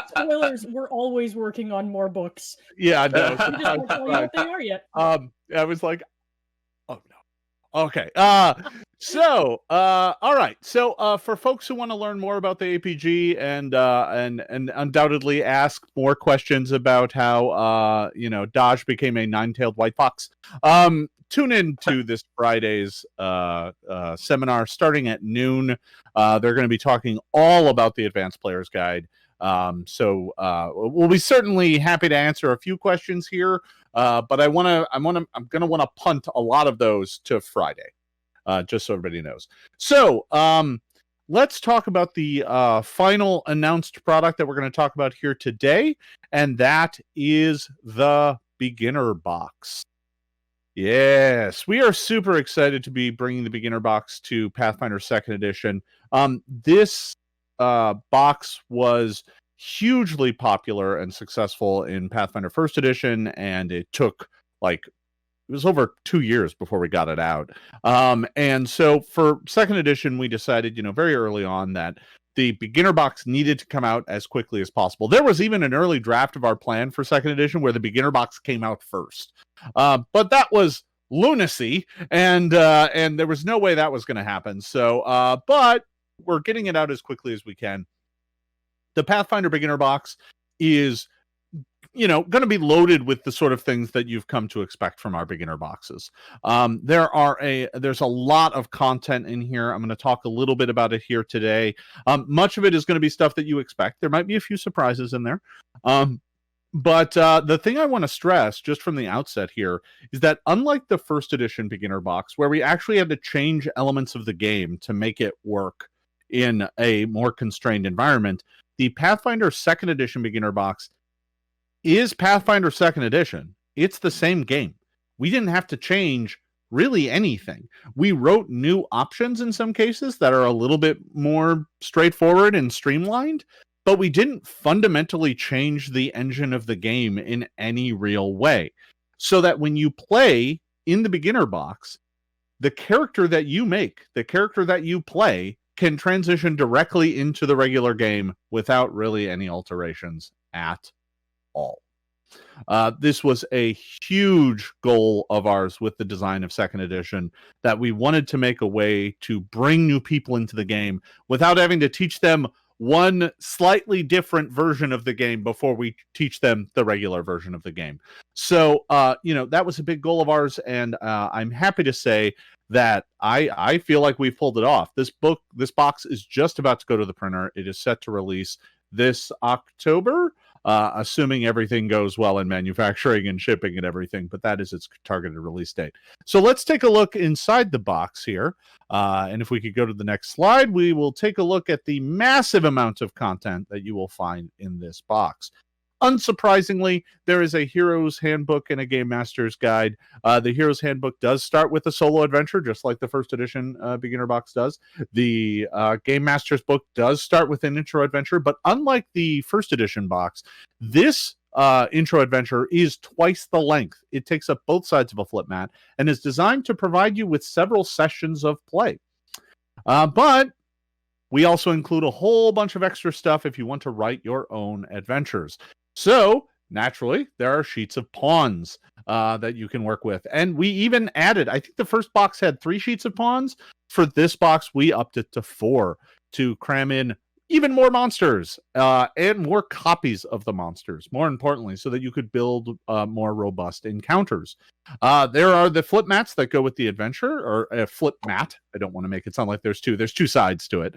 Speaker 4: Spoilers, we're always working on more books.
Speaker 1: Yeah, no.
Speaker 4: We just don't tell you what they are yet.
Speaker 1: I was like, oh no. Okay. So, all right. So, for folks who want to learn more about the APG and undoubtedly ask more questions about how Dodge became a nine-tailed white fox, tune in to this Friday's seminar starting at noon. They're going to be talking all about the Advanced Player's Guide. So we'll be certainly happy to answer a few questions here, but I'm going to want to punt a lot of those to Friday, just so everybody knows. So let's talk about the final announced product that we're going to talk about here today, and that is the Beginner Box. Yes, we are super excited to be bringing the Beginner Box to Pathfinder Second Edition. This box was hugely popular and successful in Pathfinder First Edition, and it took it was over 2 years before we got it out. And so for Second Edition, we decided, very early on that the Beginner Box needed to come out as quickly as possible. There was even an early draft of our plan for Second Edition where the Beginner Box came out first. But that was lunacy, and there was no way that was going to happen. So, but we're getting it out as quickly as we can. The Pathfinder Beginner Box is, going to be loaded with the sort of things that you've come to expect from our beginner boxes. There's a lot of content in here. I'm going to talk a little bit about it here today. Much of it is going to be stuff that you expect. There might be a few surprises in there. But the thing I want to stress just from the outset here is that unlike the First Edition Beginner Box, where we actually had to change elements of the game to make it work in a more constrained environment, the Pathfinder Second Edition Beginner Box is Pathfinder Second Edition. It's the same game. We didn't have to change really anything. We wrote new options in some cases that are a little bit more straightforward and streamlined, but we didn't fundamentally change the engine of the game in any real way. So that when you play in the Beginner Box, the character that you make, the character that you play, can transition directly into the regular game without really any alterations at all. This was a huge goal of ours with the design of Second Edition, that we wanted to make a way to bring new people into the game without having to teach them one slightly different version of the game before we teach them the regular version of the game. So, that was a big goal of ours, and I'm happy to say that I feel like we've pulled it off. This box is just about to go to the printer. It is set to release this October, assuming everything goes well in manufacturing and shipping and everything, but that is its targeted release date. So let's take a look inside the box here. And if we could go to the next slide, we will take a look at the massive amount of content that you will find in this box. Unsurprisingly, there is a Hero's Handbook and a Game Master's Guide. The Hero's Handbook does start with a solo adventure, just like the First Edition Beginner Box does. The Game Master's Book does start with an intro adventure, but unlike the First Edition box, this intro adventure is twice the length. It takes up both sides of a flip mat and is designed to provide you with several sessions of play. But We also include a whole bunch of extra stuff if you want to write your own adventures. So, naturally, there are sheets of pawns that you can work with. And we even added, I think the first box had 3 sheets of pawns. For this box, we upped it to 4 to cram in even more monsters and more copies of the monsters, more importantly, so that you could build more robust encounters. There are the flip mats that go with the adventure, or a flip mat. I don't want to make it sound like there's two sides to it.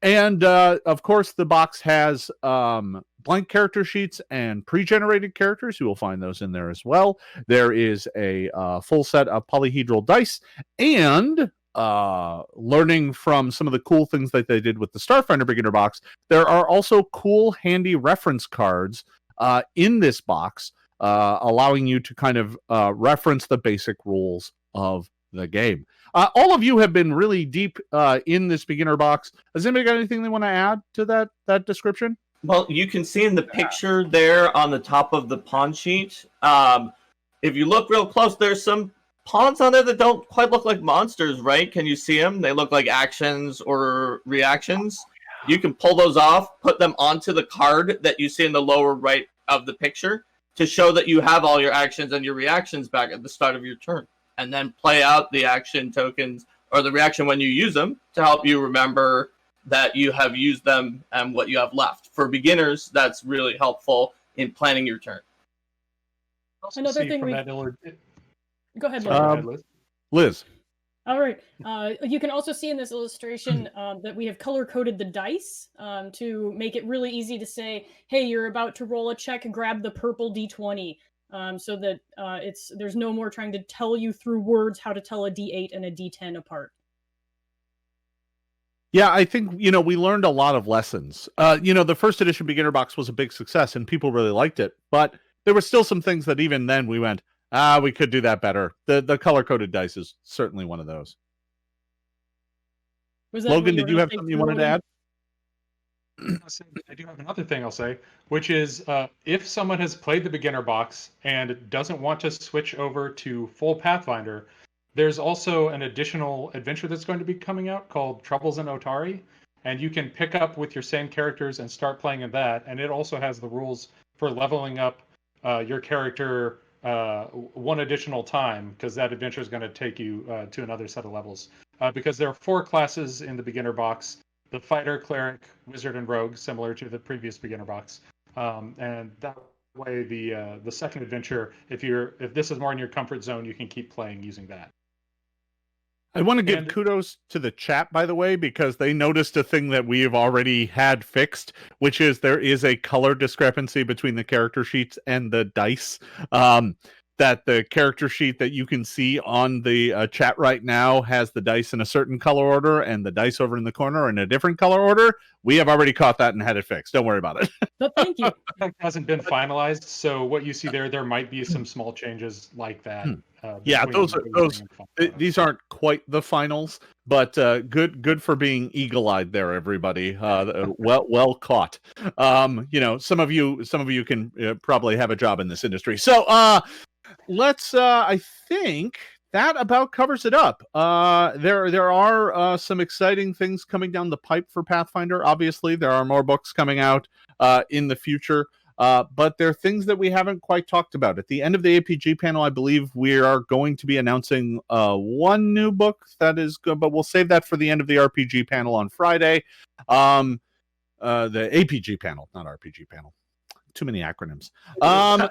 Speaker 1: And of course, the box has blank character sheets and pre-generated characters. You will find those in there as well. There is a full set of polyhedral dice, and learning from some of the cool things that they did with the Starfinder Beginner Box, there are also cool, handy reference cards in this box, allowing you to kind of reference the basic rules of the game. All of you have been really deep in this beginner box. Has anybody got anything they want to add to that description?
Speaker 3: Well, you can see in the picture there on the top of the pawn sheet. If you look real close, there's some pawns on there that don't quite look like monsters, right? Can you see them? They look like actions or reactions. You can pull those off, put them onto the card that you see in the lower right of the picture to show that you have all your actions and your reactions back at the start of your turn. And then play out the action tokens or the reaction when you use them to help you remember that you have used them and what you have left. For beginners, that's really helpful in planning your turn.
Speaker 4: Another thing Go ahead,
Speaker 2: Liz.
Speaker 1: Liz.
Speaker 4: All right. You can also see in this illustration that we have color-coded the dice to make it really easy to say, hey, you're about to roll a check, grab the purple D20, so that there's no more trying to tell you through words how to tell a D8 and a D10 apart.
Speaker 1: Yeah, I think, we learned a lot of lessons. The first edition beginner box was a big success and people really liked it, but there were still some things that even then we went, we could do that better. The color-coded dice is certainly one of those. Logan, did you have something you wanted to add?
Speaker 2: I do have another thing I'll say, which is if someone has played the beginner box and doesn't want to switch over to full Pathfinder, there's also an additional adventure that's going to be coming out called Troubles in Otari, and you can pick up with your same characters and start playing in that, and it also has the rules for leveling up your character one additional time, because that adventure is going to take you to another set of levels. Because there are 4 classes in the beginner box: the fighter, cleric, wizard, and rogue, similar to the previous beginner box. And that way, the second adventure, if this is more in your comfort zone, you can keep playing using that.
Speaker 1: I want to give kudos to the chat, by the way, because they noticed a thing that we have already had fixed, which is there is a color discrepancy between the character sheets and the dice. That the character sheet that you can see on the chat right now has the dice in a certain color order and the dice over in the corner in a different color order. We have already caught that and had it fixed. Don't worry about it.
Speaker 4: But thank you.
Speaker 2: That hasn't been finalized, so what you see there might be some small changes like that.
Speaker 1: Yeah, these aren't quite the finals, but good for being eagle-eyed there, everybody. Well caught. Some of you can probably have a job in this industry. So let's I think that about covers it up. There are some exciting things coming down the pipe for Pathfinder. Obviously, there are more books coming out in the future. But there are things that we haven't quite talked about. At the end of the APG panel, I believe we are going to be announcing one new book that is good, but we'll save that for the end of the RPG panel on Friday. The APG panel, not RPG panel. Too many acronyms.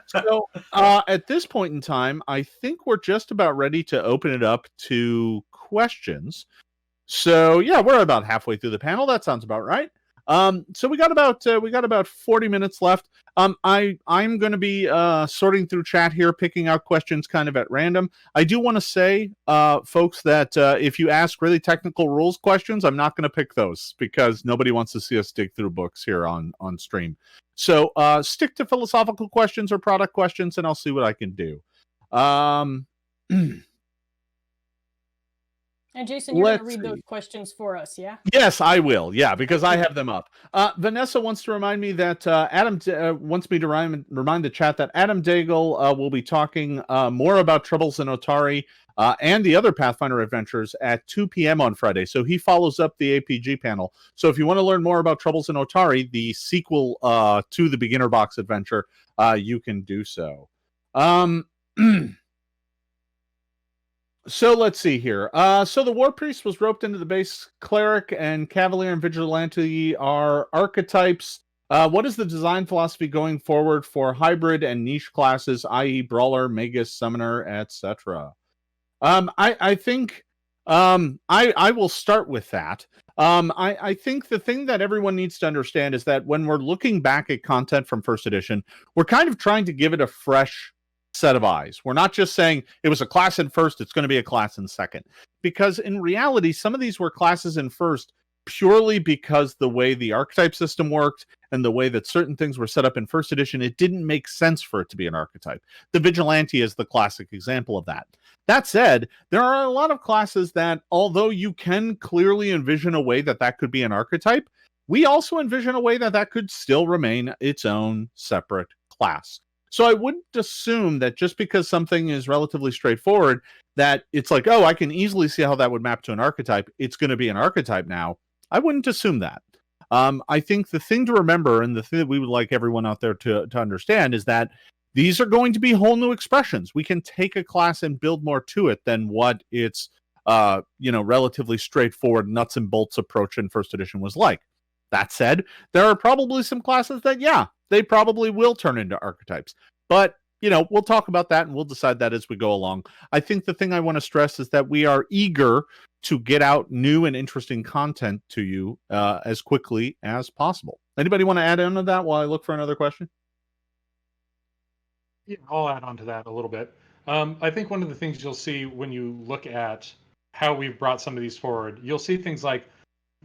Speaker 1: So at this point in time, I think we're just about ready to open it up to questions. So yeah, we're about halfway through the panel. That sounds about right. So we got about 40 minutes left. I'm going to be sorting through chat here, picking out questions kind of at random. I do want to say, folks, that if you ask really technical rules questions, I'm not going to pick those because nobody wants to see us dig through books here on stream. So stick to philosophical questions or product questions, and I'll see what I can do.
Speaker 4: And Jason, you're going to
Speaker 1: Let's
Speaker 4: read those
Speaker 1: see.
Speaker 4: questions for us, yeah?
Speaker 1: Yes, I will. Yeah, because I have them up. Vanessa wants to remind me that Adam wants me to remind the chat that Adam Daigle will be talking more about Troubles in Otari and the other Pathfinder adventures at 2 p.m. on Friday. So he follows up the APG panel. So if you want to learn more about Troubles in Otari, the sequel to the Beginner Box adventure, you can do so. So let's see here. So the War Priest was roped into the base cleric, and Cavalier and Vigilante are archetypes. What is the design philosophy going forward for hybrid and niche classes, i.e., Brawler, Magus, Summoner, etc.? I think I will start with that. I think the thing that everyone needs to understand is that when we're looking back at content from first edition, we're kind of trying to give it a fresh set of eyes. We're not just saying it was a class in first, it's going to be a class in second. Because in reality, some of these were classes in first purely because the way the archetype system worked and the way that certain things were set up in first edition, it didn't make sense for it to be an archetype. The Vigilante is the classic example of that. That said, there are a lot of classes that, although you can clearly envision a way that that could be an archetype, we also envision a way that that could still remain its own separate class. So I wouldn't assume that just because something is relatively straightforward, that it's like, oh, I can easily see how that would map to an archetype, it's going to be an archetype now. I wouldn't assume that. I think the thing to remember, and the thing that we would like everyone out there to understand, is that these are going to be whole new expressions. We can take a class and build more to it than what its relatively straightforward nuts and bolts approach in first edition was like. That said, there are probably some classes that, yeah, they probably will turn into archetypes. But, we'll talk about that and we'll decide that as we go along. I think the thing I want to stress is that we are eager to get out new and interesting content to you as quickly as possible. Anybody want to add on to that while I look for another question?
Speaker 2: Yeah, I'll add on to that a little bit. I think one of the things you'll see when you look at how we've brought some of these forward, you'll see things like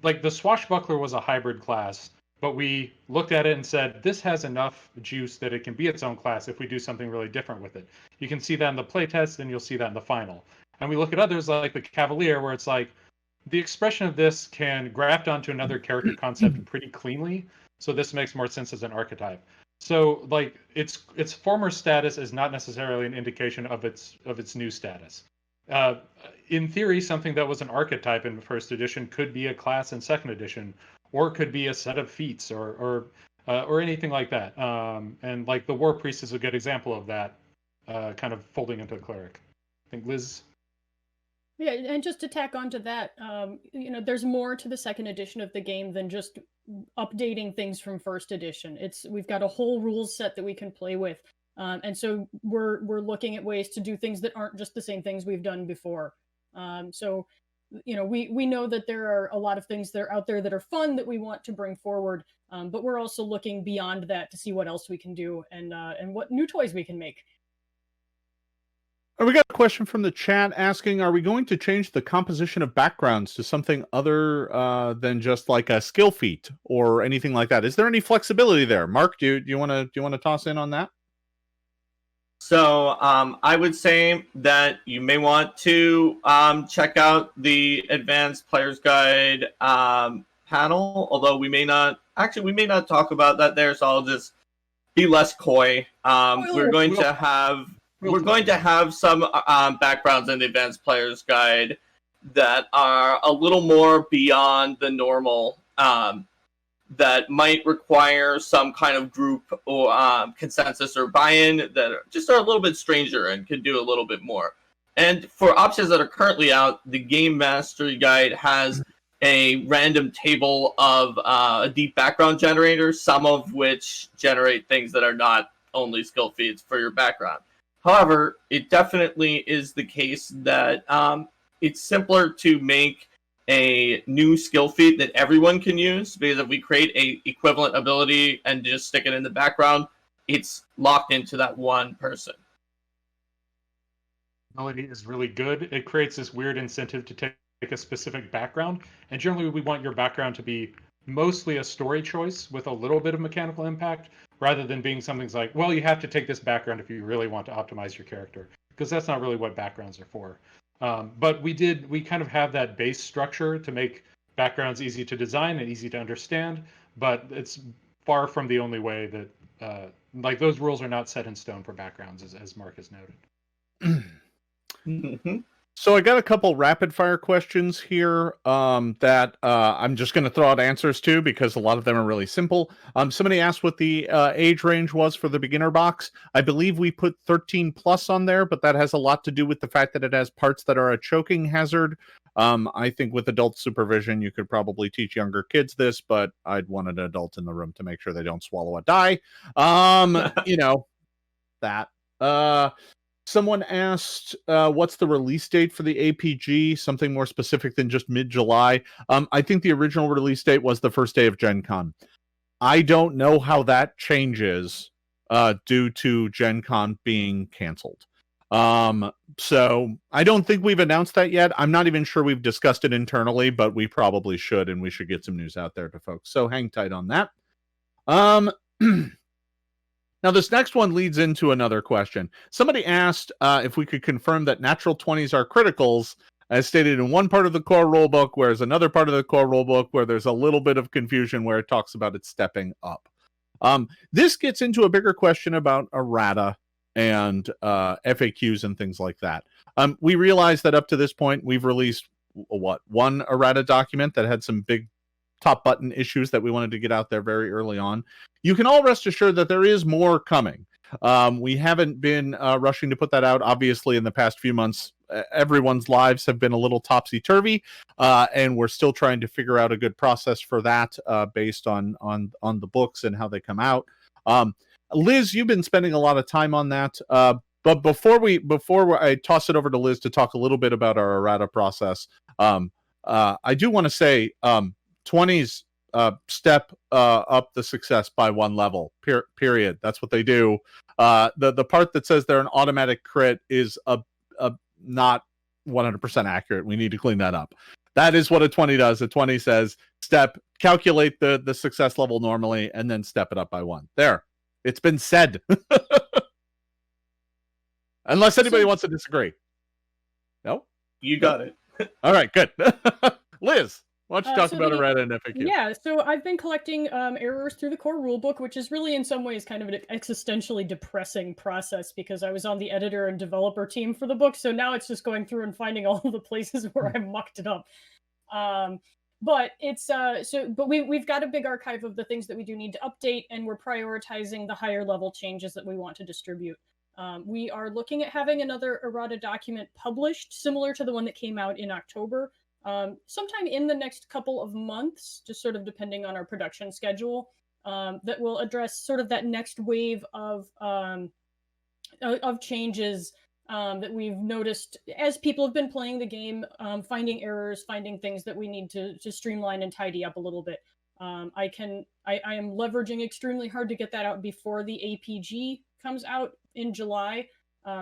Speaker 2: the Swashbuckler was a hybrid class, but we looked at it and said, this has enough juice that it can be its own class if we do something really different with it. You can see that in the playtest, and you'll see that in the final. And we look at others like the Cavalier, where it's like, the expression of this can graft onto another character concept pretty cleanly, so this makes more sense as an archetype. So, its former status is not necessarily an indication of its new status. In theory, something that was an archetype in first edition could be a class in second edition, or could be a set of feats, or anything like that. And the War Priest is a good example of that, kind of folding into the cleric. I think Lyz.
Speaker 4: Yeah, and just to tack onto that, there's more to the second edition of the game than just updating things from first edition. We've got a whole rules set that we can play with. And so we're looking at ways to do things that aren't just the same things we've done before. So we know that there are a lot of things that are out there that are fun that we want to bring forward, but we're also looking beyond that to see what else we can do and what new toys we can make.
Speaker 1: We got a question from the chat asking, are we going to change the composition of backgrounds to something other than just like a skill feat or anything like that? Is there any flexibility there? Mark, do you want to toss in on that?
Speaker 3: So I would say that you may want to check out the Advanced Player's Guide panel, although we may not talk about that there, so I'll just be less coy. We're going to have some backgrounds in the Advanced Player's Guide that are a little more beyond the normal, that might require some kind of group or consensus or buy-in that are a little bit stranger and can do a little bit more. And for options that are currently out, the Game Mastery Guide has a random table of a deep background generator, some of which generate things that are not only skill feeds for your background. However, it definitely is the case that it's simpler to make a new skill feat that everyone can use, because if we create a equivalent ability and just stick it in the background, it's locked into that one person.
Speaker 2: Ability is really good. It creates this weird incentive to take a specific background, and generally we want your background to be mostly a story choice with a little bit of mechanical impact, rather than being something like, well, you have to take this background if you really want to optimize your character, because that's not really what backgrounds are for. But we kind of have that base structure to make backgrounds easy to design and easy to understand, but it's far from the only way that like those rules are not set in stone for backgrounds, as Mark has noted.
Speaker 1: So I got a couple rapid fire questions here that I'm just going to throw out answers to because a lot of them are really simple. Somebody asked what the age range was for the beginner box. I believe we put 13 plus on there, but that has a lot to do with the fact that it has parts that are a choking hazard. I think with adult supervision, you could probably teach younger kids this, but I'd want an adult in the room to make sure they don't swallow a die. You know, that. Someone asked, what's the release date for the APG? Something more specific than just mid-July. I think the original release date was the first day of Gen Con. I don't know how that changes due to Gen Con being canceled. So I don't think we've announced that yet. I'm not even sure we've discussed it internally, but we probably should, and we should get some news out there to folks. So hang tight on that. Now, this next one leads into another question. Somebody asked if we could confirm that natural 20s are criticals, as stated in one part of the core rulebook, whereas another part of the core rulebook where there's a little bit of confusion where it talks about it stepping up. This gets into a bigger question about errata and FAQs and things like that. We realize that up to this point, we've released, one errata document that had some big top button issues that we wanted to get out there very early on. You can all rest assured that there is more coming. We haven't been rushing to put that out. Obviously, in the past few months, everyone's lives have been a little topsy-turvy, and we're still trying to figure out a good process for that based on the books and how they come out. Lyz, you've been spending a lot of time on that. But before I toss it over to Lyz to talk a little bit about our errata process, I do want to say 20s step up the success by one level. Period. That's what they do. The part that says they're an automatic crit is not 100% accurate. We need to clean that up. That is what a 20 does. A 20 says calculate the success level normally and then step it up by one. There. It's been said. Unless anybody wants to disagree. No?
Speaker 3: You got it.
Speaker 1: All right, good. Lyz, why don't you talk about errata and FAQ?
Speaker 4: Yeah, so I've been collecting errors through the core rulebook, which is really in some ways kind of an existentially depressing process because I was on the editor and developer team for the book, so now it's just going through and finding all of the places where I mucked it up. But it's but we've got a big archive of the things that we do need to update, and we're prioritizing the higher level changes that we want to distribute. We are looking at having another errata document published, similar to the one that came out in October, sometime in the next couple of months, just sort of depending on our production schedule, that will address sort of that next wave of changes that we've noticed as people have been playing the game, finding errors, finding things that we need to streamline and tidy up a little bit. I am leveraging extremely hard to get that out before the APG comes out in July.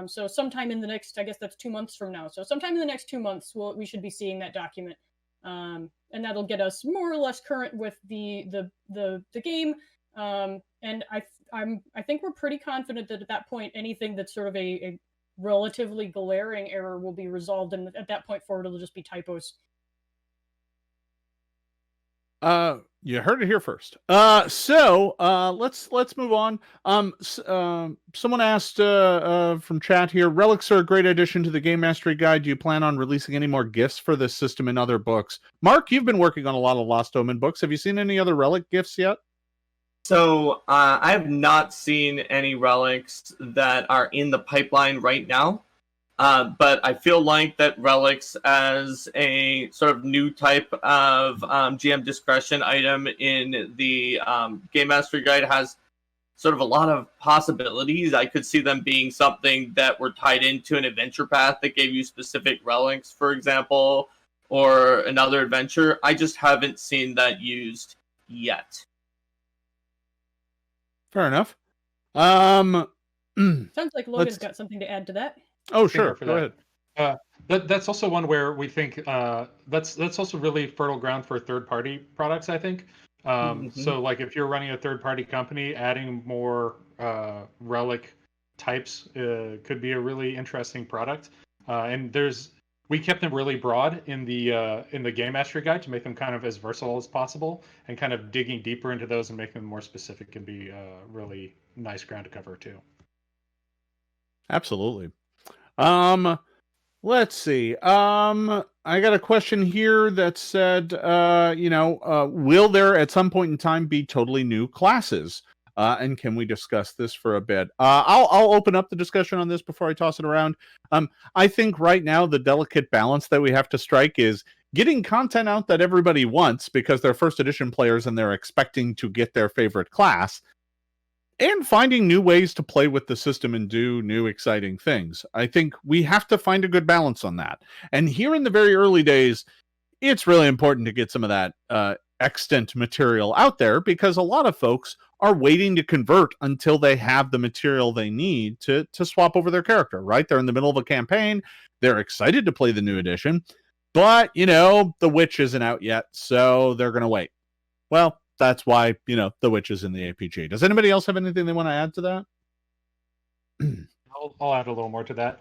Speaker 4: So sometime in the next, I guess that's 2 months from now. So sometime in the next 2 months, we should be seeing that document. And that'll get us more or less current with the game. And I think we're pretty confident that at that point, anything that's sort of a relatively glaring error will be resolved. And at that point forward, it'll just be typos.
Speaker 1: You heard it here first. So let's move on. Someone asked from chat here, Relics are a great addition to the Game Mastery Guide. Do you plan on releasing any more gifts for this system in other books? Mark, you've been working on a lot of Lost Omen books. Have you seen any other Relic gifts yet?
Speaker 3: So I have not seen any Relics that are in the pipeline right now. But I feel like that Relics as a sort of new type of GM discretion item in the Game Mastery Guide has sort of a lot of possibilities. I could see them being something that were tied into an adventure path that gave you specific relics, for example, or another adventure. I just haven't seen that used yet.
Speaker 1: Fair enough.
Speaker 4: Sounds like Logan's got something to add to that.
Speaker 1: Oh, sure. Go ahead.
Speaker 2: That's also one where we think that's also really fertile ground for third-party products, I think. So, like, if you're running a third-party company, adding more relic types could be a really interesting product. And we kept them really broad in the game mastery guide to make them kind of as versatile as possible, and kind of digging deeper into those and making them more specific can be really nice ground to cover too.
Speaker 1: Absolutely. Let's see. I got a question here that said, will there at some point in time be totally new classes? And can we discuss this for a bit? I'll open up the discussion on this before I toss it around. I think right now the delicate balance that we have to strike is getting content out that everybody wants because they're first edition players and they're expecting to get their favorite class, and finding new ways to play with the system and do new exciting things. I think we have to find a good balance on that. And here in the very early days, it's really important to get some of that extant material out there because a lot of folks are waiting to convert until they have the material they need to swap over their character, right? They're in the middle of a campaign. They're excited to play the new edition, but, the Witch isn't out yet, so they're going to wait. Well, that's why, the Witch is in the APG. Does anybody else have anything they want to add to that?
Speaker 2: I'll add a little more to that.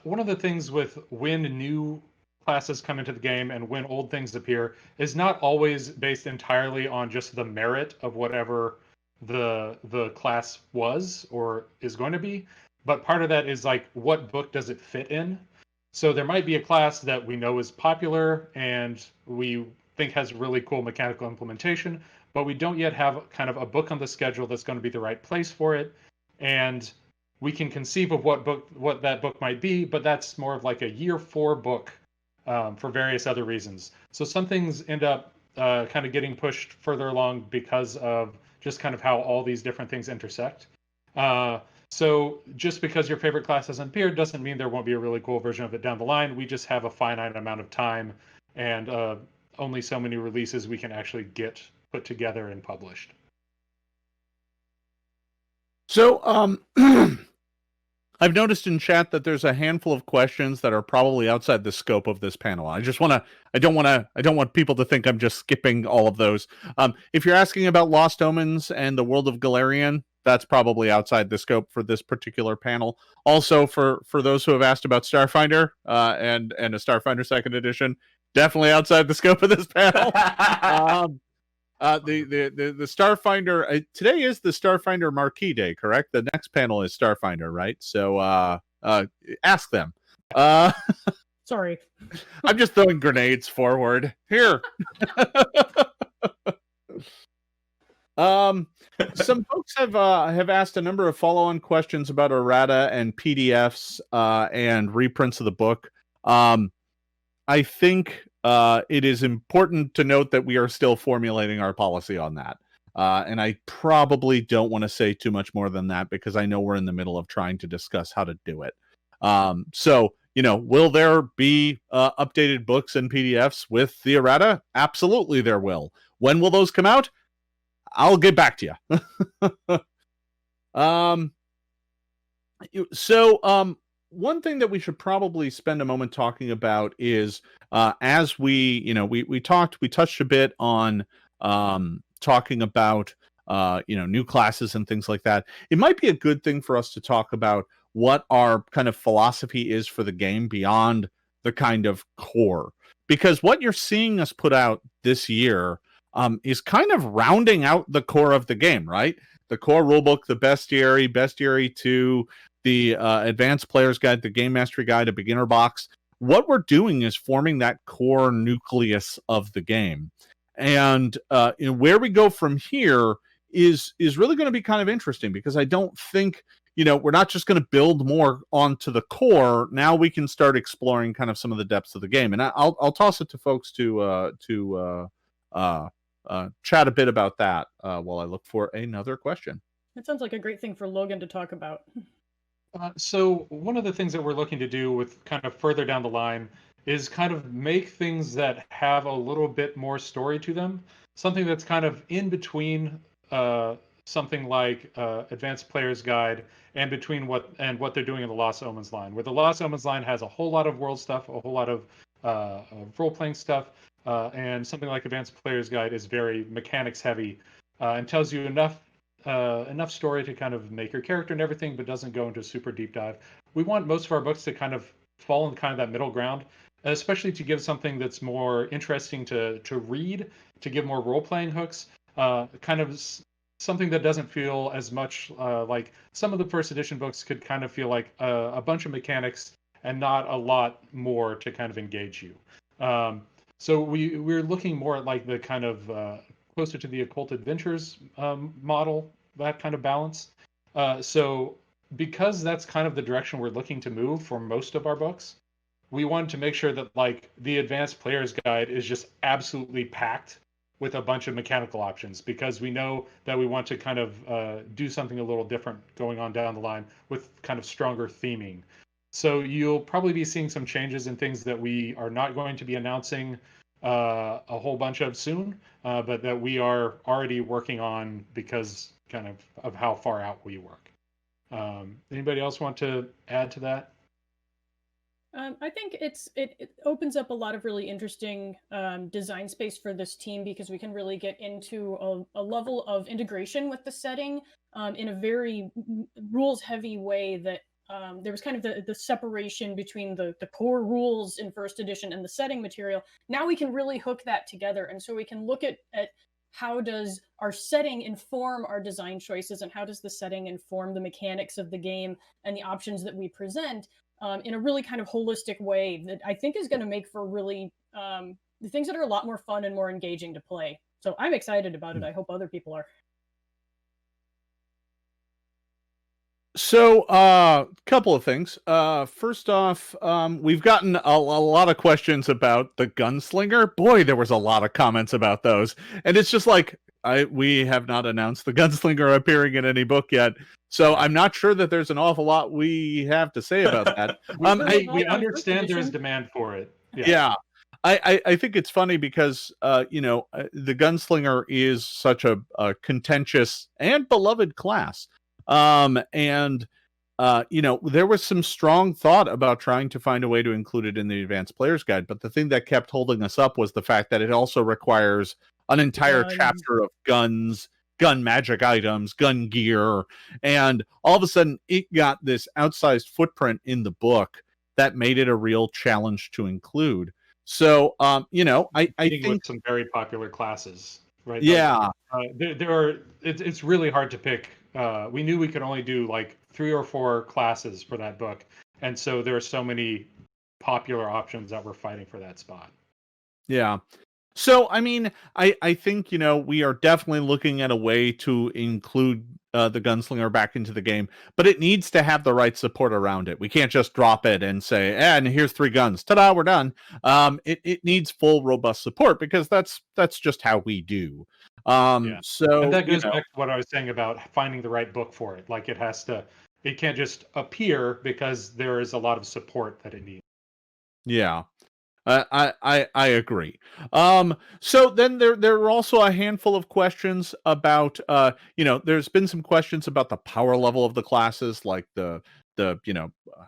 Speaker 2: One of the things with when new classes come into the game and when old things appear is not always based entirely on just the merit of whatever the class was or is going to be, but part of that is like what book does it fit in. So there might be a class that we know is popular and we think has really cool mechanical implementation, but we don't yet have kind of a book on the schedule that's going to be the right place for it. And we can conceive of what that book might be, but that's more of like a year 4 book for various other reasons. So some things end up kind of getting pushed further along because of just kind of how all these different things intersect. So just because your favorite class hasn't appeared doesn't mean there won't be a really cool version of it down the line. We just have a finite amount of time and only so many releases we can actually get put together and published.
Speaker 1: So, I've noticed in chat that there's a handful of questions that are probably outside the scope of this panel. I don't want people to think I'm just skipping all of those. If you're asking about Lost Omens and the world of Galarian, that's probably outside the scope for this particular panel. Also, for those who have asked about Starfinder and a Starfinder Second Edition, definitely outside the scope of this panel. The Starfinder today is the Starfinder Marquee Day, correct? The next panel is Starfinder, right? So ask them.
Speaker 4: Sorry,
Speaker 1: I'm just throwing grenades forward here. Some folks have asked a number of follow-on questions about errata and PDFs and reprints of the book. I think it is important to note that we are still formulating our policy on that. And I probably don't want to say too much more than that because I know we're in the middle of trying to discuss how to do it. So, will there be updated books and PDFs with the errata? Absolutely there will. When will those come out? I'll get back to you. One thing that we should probably spend a moment talking about is as we touched a bit on talking about new classes and things like that. It might be a good thing for us to talk about what our kind of philosophy is for the game beyond the kind of core, because what you're seeing us put out this year is kind of rounding out the core of the game, right? The core rulebook, the Bestiary, Bestiary 2, the Advanced Player's Guide, the Game Mastery Guide, a Beginner Box. What we're doing is forming that core nucleus of the game. And where we go from here is really going to be kind of interesting, because I don't think, we're not just going to build more onto the core. Now we can start exploring kind of some of the depths of the game. And I'll toss it to folks to chat a bit about that while I look for another question.
Speaker 4: That sounds like a great thing for Logan to talk about.
Speaker 2: So one of the things that we're looking to do with kind of further down the line is kind of make things that have a little bit more story to them. Something that's kind of in between something like Advanced Player's Guide and between what they're doing in the Lost Omens line, where the Lost Omens line has a whole lot of world stuff, a whole lot of role-playing stuff, and something like Advanced Player's Guide is very mechanics heavy and tells you enough story to kind of make your character and everything, but doesn't go into a super deep dive. We want most of our books to kind of fall in kind of that middle ground, especially to give something that's more interesting to read, to give more role-playing hooks, kind of something that doesn't feel as much like some of the first edition books could kind of feel like a bunch of mechanics and not a lot more to kind of engage you. So we're looking more at like the kind of closer to the Occult Adventures model, that kind of balance. So because that's kind of the direction we're looking to move for most of our books, we wanted to make sure that like the Advanced Player's Guide is just absolutely packed with a bunch of mechanical options, because we know that we want to kind of do something a little different going on down the line with kind of stronger theming. So you'll probably be seeing some changes in things that we are not going to be announcing a whole bunch of soon, but that we are already working on because kind of how far out we work. Anybody else want to add to that?
Speaker 4: I think it opens up a lot of really interesting design space for this team, because we can really get into a level of integration with the setting in a very rules-heavy way that there was kind of the separation between the core rules in first edition and the setting material. Now we can really hook that together, and so we can look at how does our setting inform our design choices, and how does the setting inform the mechanics of the game and the options that we present in a really kind of holistic way that I think is going to make for really the things that are a lot more fun and more engaging to play. So I'm excited about it. I hope other people are.
Speaker 1: So, couple of things. First off, we've gotten a lot of questions about the Gunslinger. Boy, there was a lot of comments about those. And it's just like, we have not announced the Gunslinger appearing in any book yet. So I'm not sure that there's an awful lot we have to say about that.
Speaker 2: We understand there's demand for it.
Speaker 1: Yeah. I think it's funny because, the Gunslinger is such a contentious and beloved class. There was some strong thought about trying to find a way to include it in the Advanced Player's Guide, but the thing that kept holding us up was the fact that it also requires an entire chapter of guns, gun magic items, gun gear, and all of a sudden it got this outsized footprint in the book that made it a real challenge to include. So, I think
Speaker 2: with some very popular classes, right?
Speaker 1: Yeah,
Speaker 2: it's really hard to pick. We knew we could only do like 3 or 4 classes for that book, and so there are so many popular options that we're fighting for that spot.
Speaker 1: Yeah. So, I mean, I think, we are definitely looking at a way to include the Gunslinger back into the game, but it needs to have the right support around it. We can't just drop it and say, and here's 3 guns. Ta-da, we're done. It needs full, robust support, because that's just how we do. So
Speaker 2: and that goes back to what I was saying about finding the right book for it. Like it can't just appear, because there is a lot of support that it needs.
Speaker 1: Yeah. I agree. So then there are also a handful of questions about, there's been some questions about the power level of the classes, like the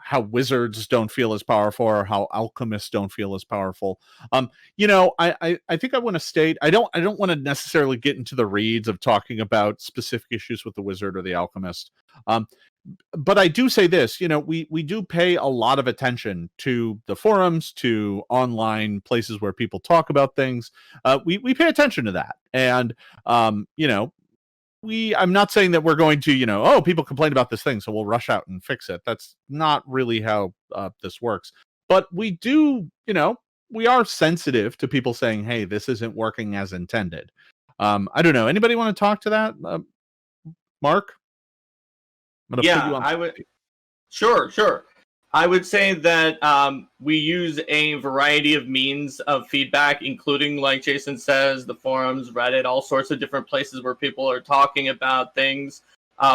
Speaker 1: how wizards don't feel as powerful, or how alchemists don't feel as powerful. I think I want to state, I don't want to necessarily get into the reeds of talking about specific issues with the wizard or the alchemist. But I do say this, we do pay a lot of attention to the forums, to online places where people talk about things. We pay attention to that. And, I'm not saying that we're going to, people complain about this thing, so we'll rush out and fix it. That's not really how this works. But we do, we are sensitive to people saying, hey, this isn't working as intended. I don't know. Anybody want to talk to that? Mark?
Speaker 3: I would. Sure. I would say that we use a variety of means of feedback, including, like Jason says, the forums, Reddit, all sorts of different places where people are talking about things.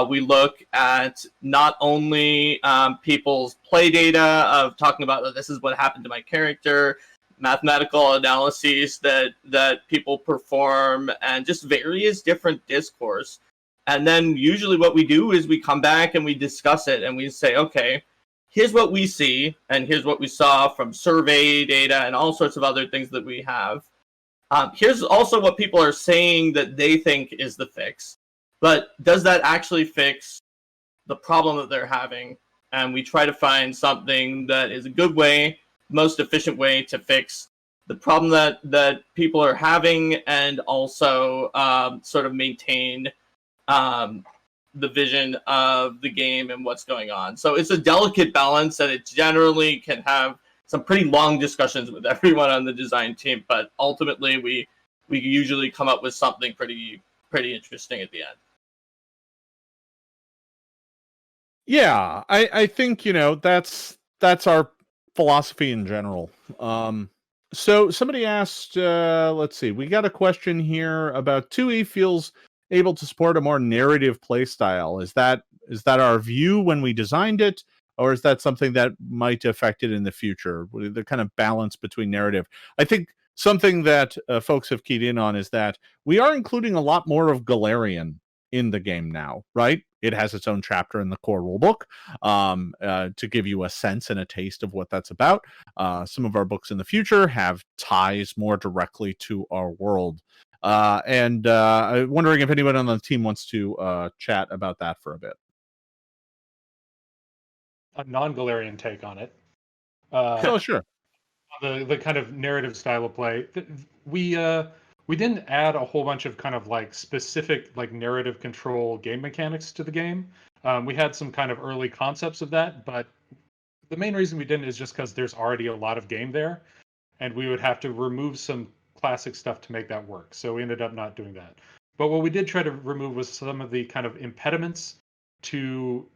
Speaker 3: We look at not only people's play data of talking about, oh, this is what happened to my character, mathematical analyses that people perform, and just various different discourse. And then usually what we do is we come back and we discuss it, and we say, okay, here's what we see, and here's what we saw from survey data and all sorts of other things that we have. Here's also what people are saying that they think is the fix. But does that actually fix the problem that they're having? And we try to find something that is a good way most efficient way to fix the problem that people are having, and also sort of maintain the vision of the game and what's going on. So it's a delicate balance, and it generally can have some pretty long discussions with everyone on the design team, but ultimately we usually come up with something pretty interesting at the end.
Speaker 1: Yeah, I think, that's our philosophy in general. So somebody asked, let's see, we got a question here about 2E feels able to support a more narrative play style. Is that our view when we designed it, or is that something that might affect it in the future? The kind of balance between narrative. I think something that folks have keyed in on is that we are including a lot more of Galarian in the game now, right? It has its own chapter in the core rulebook to give you a sense and a taste of what that's about. Some of our books in the future have ties more directly to our world. And I'm wondering if anyone on the team wants to chat about that for a bit.
Speaker 2: A non-Galarian take on it.
Speaker 1: Oh, sure.
Speaker 2: The kind of narrative style of play. We didn't add a whole bunch of kind of like specific like narrative control game mechanics to the game. We had some kind of early concepts of that, but the main reason we didn't is just because there's already a lot of game there, and we would have to remove some classic stuff to make that work. So we ended up not doing that. But what we did try to remove was some of the kind of impediments to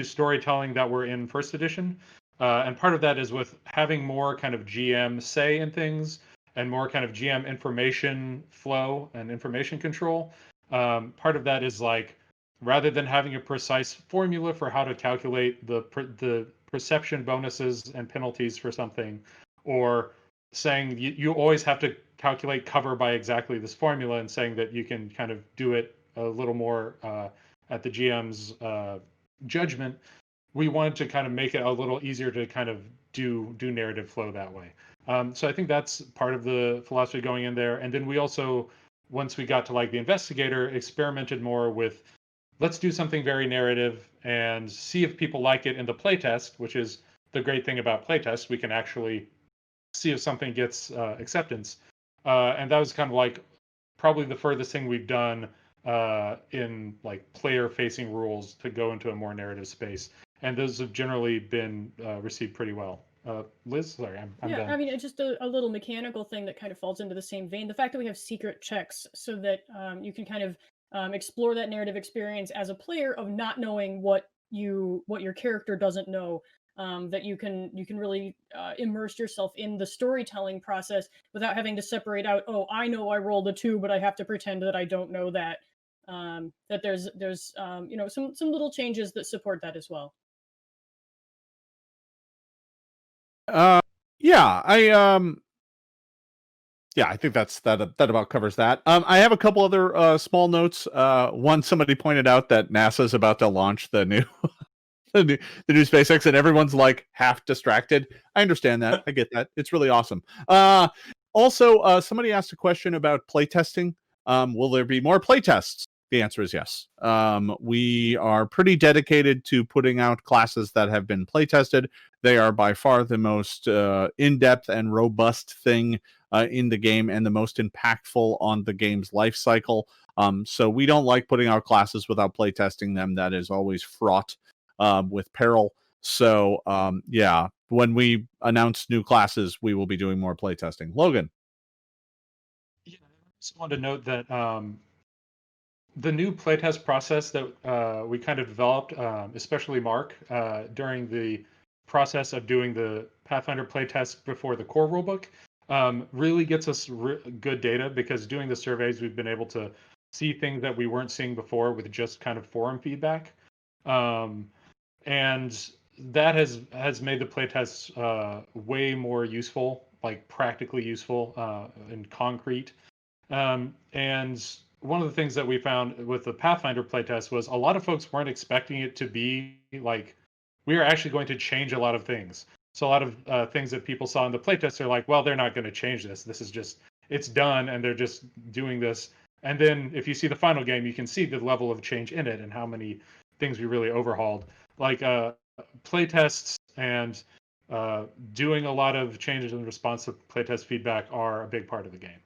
Speaker 2: storytelling that were in first edition. And part of that is with having more kind of GM say in things, and more kind of GM information flow and information control. Part of that is like, rather than having a precise formula for how to calculate the perception bonuses and penalties for something, or saying you always have to calculate cover by exactly this formula, and saying that you can kind of do it a little more at the GM's judgment, we wanted to kind of make it a little easier to kind of do narrative flow that way. So I think that's part of the philosophy going in there. And then we also, once we got to like the investigator, experimented more with, let's do something very narrative and see if people like it in the playtest, which is the great thing about playtest. We can actually see if something gets acceptance. And that was kind of like probably the furthest thing we've done in like player-facing rules to go into a more narrative space. And those have generally been received pretty well. Lyz, sorry, I'm
Speaker 4: yeah,
Speaker 2: done.
Speaker 4: I mean, it's just a little mechanical thing that kind of falls into the same vein. The fact that we have secret checks so that you can kind of explore that narrative experience as a player of not knowing what your character doesn't know. That you can really immerse yourself in the storytelling process without having to separate out. Oh, I know I rolled a 2, but I have to pretend that I don't know that. That there's some little changes that support that as well.
Speaker 1: Yeah, I think that about covers that. I have a couple other small notes. One, somebody pointed out that NASA's about to launch the new the new SpaceX, and everyone's like half distracted. I understand that. I get that. It's really awesome. Also, somebody asked a question about playtesting. Will there be more playtests? The answer is yes. We are pretty dedicated to putting out classes that have been playtested. They are by far the most in-depth and robust thing in the game, and the most impactful on the game's life cycle. So we don't like putting out classes without playtesting them. That is always fraught with peril. So yeah, when we announce new classes, we will be doing more playtesting. Logan?
Speaker 2: Yeah, I just wanted to note that the new playtest process that we kind of developed, especially Mark, during the process of doing the Pathfinder playtest before the core rulebook, really gets us good data, because doing the surveys, we've been able to see things that we weren't seeing before with just kind of forum feedback. And that has made the playtests way more useful, like practically useful and concrete. And one of the things that we found with the Pathfinder playtest was a lot of folks weren't expecting it to be like, we are actually going to change a lot of things. So a lot of things that people saw in the playtest are like, well, they're not going to change this. This is just, it's done, and they're just doing this. And then if you see the final game, you can see the level of change in it and how many things we really overhauled. Like playtests and doing a lot of changes in response to playtest feedback are a big part of the game.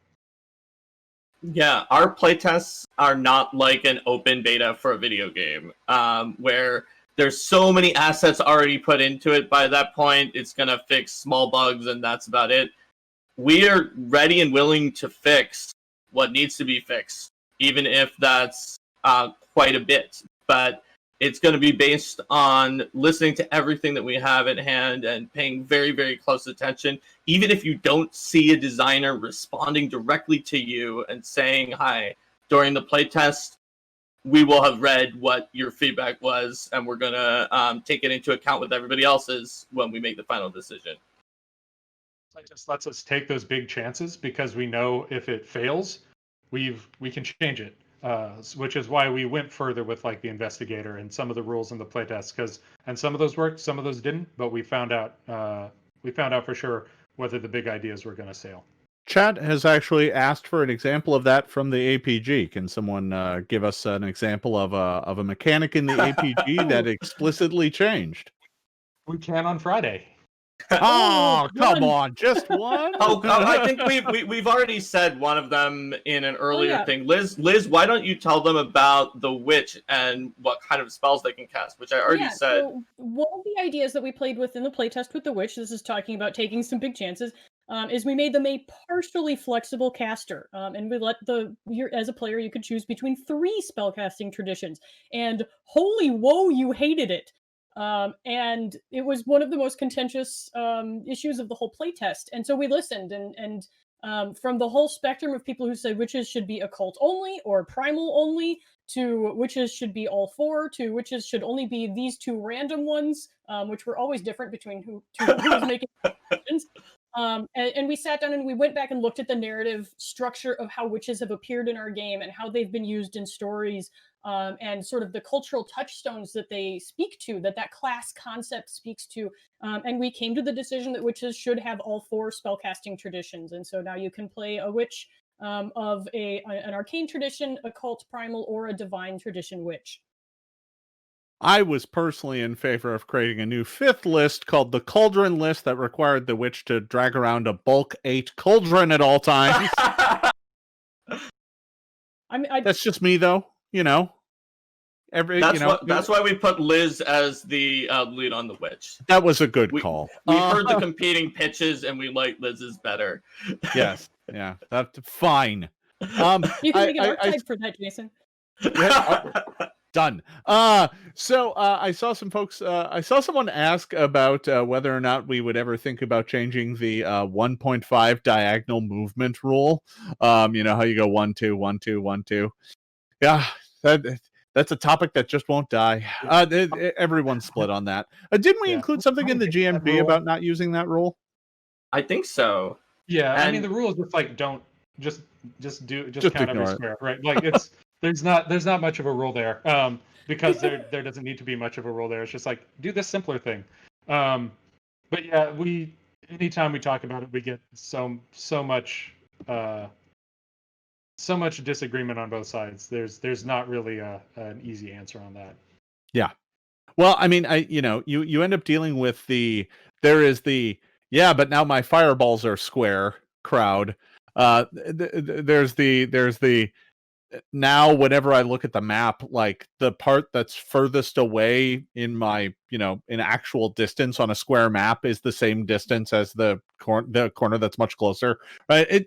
Speaker 3: Yeah, our playtests are not like an open beta for a video game, where there's so many assets already put into it. By that point, it's going to fix small bugs, and that's about it. We are ready and willing to fix what needs to be fixed, even if that's quite a bit. But it's going to be based on listening to everything that we have at hand and paying very, very close attention. Even if you don't see a designer responding directly to you and saying hi during the playtest, we will have read what your feedback was, and we're going to take it into account with everybody else's when we make the final decision.
Speaker 2: It just lets us take those big chances because we know if it fails, we can change it. Which is why we went further with like the investigator and some of the rules in the playtest, and some of those worked, some of those didn't, but we found out for sure whether the big ideas were going to sail.
Speaker 1: Chat has actually asked for an example of that from the APG. Can someone give us an example of a mechanic in the APG that explicitly changed?
Speaker 2: We can on Friday.
Speaker 1: Oh, come on, just one?
Speaker 3: I think we've already said one of them in an earlier thing. Lyz, why don't you tell them about the witch and what kind of spells they can cast, which I already said.
Speaker 4: So one of the ideas that we played with in the playtest with the witch, this is talking about taking some big chances, is we made them a partially flexible caster, and we let as a player you could choose between 3 spellcasting traditions, and holy whoa, you hated it. And it was one of the most contentious issues of the whole playtest. And so we listened, and from the whole spectrum of people who said witches should be occult only or primal only, to witches should be all 4, to witches should only be these 2 random ones, which were always different between who was making decisions. And we sat down and we went back and looked at the narrative structure of how witches have appeared in our game and how they've been used in stories, and sort of the cultural touchstones that they speak to, that class concept speaks to. And we came to the decision that witches should have all 4 spellcasting traditions. And so now you can play a witch of an arcane tradition, occult, primal, or a divine tradition witch.
Speaker 1: I was personally in favor of creating a new 5th list called the Cauldron list that required the witch to drag around a bulk 8 cauldron at all times. That's just me, though. You know,
Speaker 3: that's why we put Lyz as the lead on the witch.
Speaker 1: That was a good call.
Speaker 3: We heard the competing pitches, and we like Liz's better.
Speaker 1: Yes, yeah, that's fine.
Speaker 4: You can make an archetype for that, Jason.
Speaker 1: Yeah, done. So I saw some folks. I saw someone ask about whether or not we would ever think about changing the 1.5 diagonal movement rule. You know how you go 1 2 1 2 1 2. Yeah, that's a topic that just won't die. Everyone's split on that. Didn't we include something in the GMB about not using that rule?
Speaker 3: I think so.
Speaker 2: Yeah, I mean the rule is just like don't just count every square, right? Like it's there's not much of a rule there, because there doesn't need to be much of a rule there. It's just like do this simpler thing. But yeah, anytime we talk about it, we get so much disagreement on both sides. There's not really an easy answer on that.
Speaker 1: Yeah. Well, I mean, you end up dealing with but now my fireballs are square crowd. There's the now whenever I look at the map, like the part that's furthest away in my, in actual distance on a square map is the same distance as the corner that's much closer, right?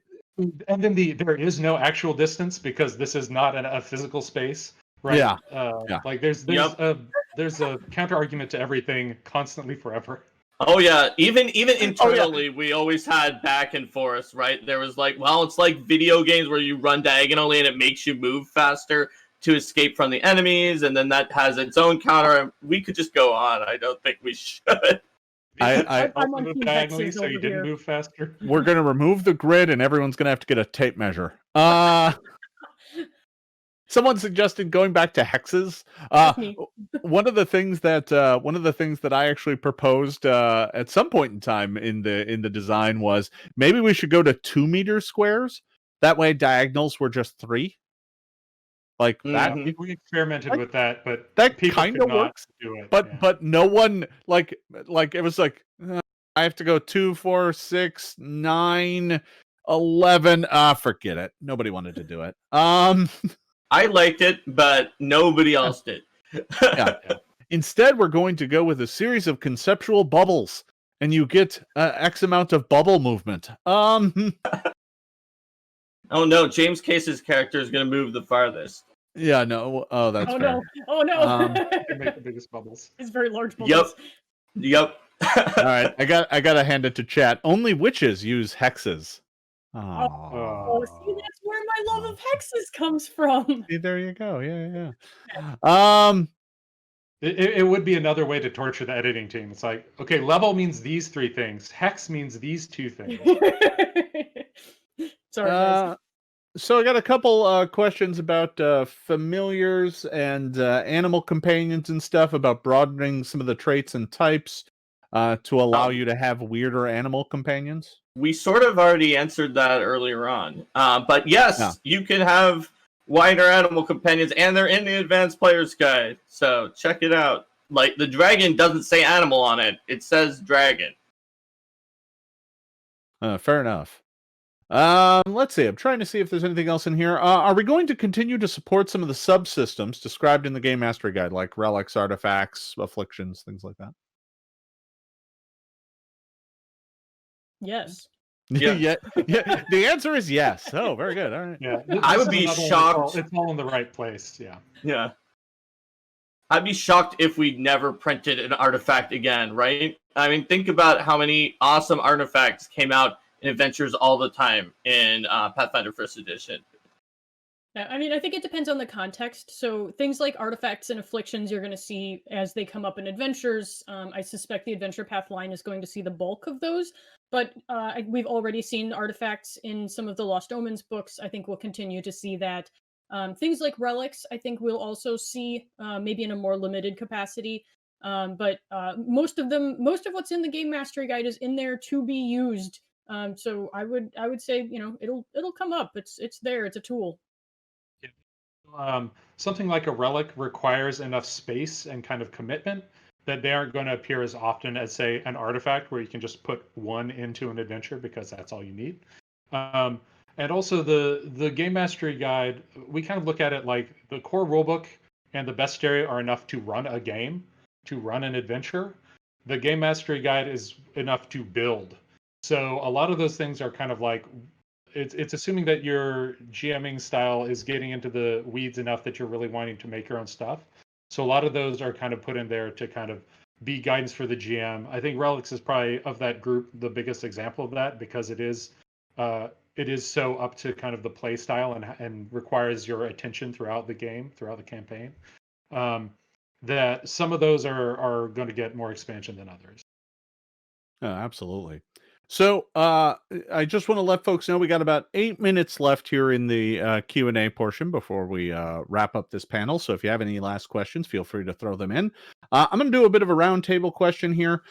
Speaker 2: And then there is no actual distance because this is not a physical space, right?
Speaker 1: Yeah.
Speaker 2: Like there's a counter argument to everything constantly forever.
Speaker 3: Oh yeah, even internally, we always had back and forth, right? There was like, well, it's like video games where you run diagonally and it makes you move faster to escape from the enemies, and then that has its own counter. We could just go on. I don't think we should.
Speaker 2: I'm on moved diagonally, so you didn't move faster.
Speaker 1: We're gonna remove the grid, and everyone's gonna have to get a tape measure. Someone suggested going back to hexes. One of the things that I actually proposed at some point in time in the design was maybe we should go to 2 meter squares. That way, diagonals were just 3. Like that.
Speaker 2: We experimented with that, but
Speaker 1: that kind of works.
Speaker 2: Do it.
Speaker 1: But no one like it was like I have to go 2, 4, 6, 9, 11. Forget it. Nobody wanted to do it.
Speaker 3: I liked it, but nobody else did.
Speaker 1: Yeah. Instead, we're going to go with a series of conceptual bubbles, and you get X amount of bubble movement.
Speaker 3: Oh no, James Case's character is going to move the farthest.
Speaker 1: Yeah, no. Oh, that's fair.
Speaker 4: No. Oh no.
Speaker 2: You make the biggest bubbles.
Speaker 4: It's very large bubbles.
Speaker 3: Yep.
Speaker 1: All right, I got to hand it to chat. Only witches use hexes.
Speaker 4: Oh, see, that's where my love of hexes comes from.
Speaker 1: See, there you go. Yeah.
Speaker 2: It would be another way to torture the editing team. It's like, okay, level means these 3 things. Hex means these 2 things.
Speaker 4: Sorry, guys.
Speaker 1: So I got a couple questions about familiars and animal companions and stuff, about broadening some of the traits and types to allow you to have weirder animal companions.
Speaker 3: We sort of already answered that earlier on. But yes, you can have wider animal companions, and they're in the advanced player's guide. So check it out. Like, the dragon doesn't say animal on it. It says dragon.
Speaker 1: Fair enough. Let's see. I'm trying to see if there's anything else in here. Are we going to continue to support some of the subsystems described in the Game Mastery Guide, like relics, artifacts, afflictions, things like that?
Speaker 4: Yes.
Speaker 3: Yeah.
Speaker 1: Yeah. The answer is yes. Oh, very good. All right.
Speaker 2: Yeah,
Speaker 3: I would be shocked.
Speaker 2: It's all in the right place. Yeah.
Speaker 3: Yeah. I'd be shocked if we never printed an artifact again, right? I mean, think about how many awesome artifacts came out in adventures all the time in Pathfinder First Edition.
Speaker 4: Yeah, I mean, I think it depends on the context. So things like artifacts and afflictions you're going to see as they come up in adventures. I suspect the adventure path line is going to see the bulk of those. But we've already seen artifacts in some of the Lost Omens books. I think we'll continue to see that. Things like relics, I think we'll also see maybe in a more limited capacity. But most of what's in the Game Mastery Guide is in there to be used. So I would say, it'll come up. It's there. It's a tool.
Speaker 2: Something like a relic requires enough space and kind of commitment that they aren't going to appear as often as, say, an artifact where you can just put one into an adventure because that's all you need. And also the Game Mastery Guide, we kind of look at it like the core rulebook and the bestiary are enough to run a game, to run an adventure. The Game Mastery Guide is enough to build. So a lot of those things are kind of like, it's assuming that your GMing style is getting into the weeds enough that you're really wanting to make your own stuff. So a lot of those are kind of put in there to kind of be guidance for the GM. I think Relics is probably, of that group, the biggest example of that, because it is so up to kind of the play style and requires your attention throughout the game, throughout the campaign. That some of those are going to get more expansion than others.
Speaker 1: Oh, absolutely. So I just want to let folks know we got about 8 minutes left here in the Q&A portion before we wrap up this panel. So if you have any last questions, feel free to throw them in. I'm going to do a bit of a roundtable question here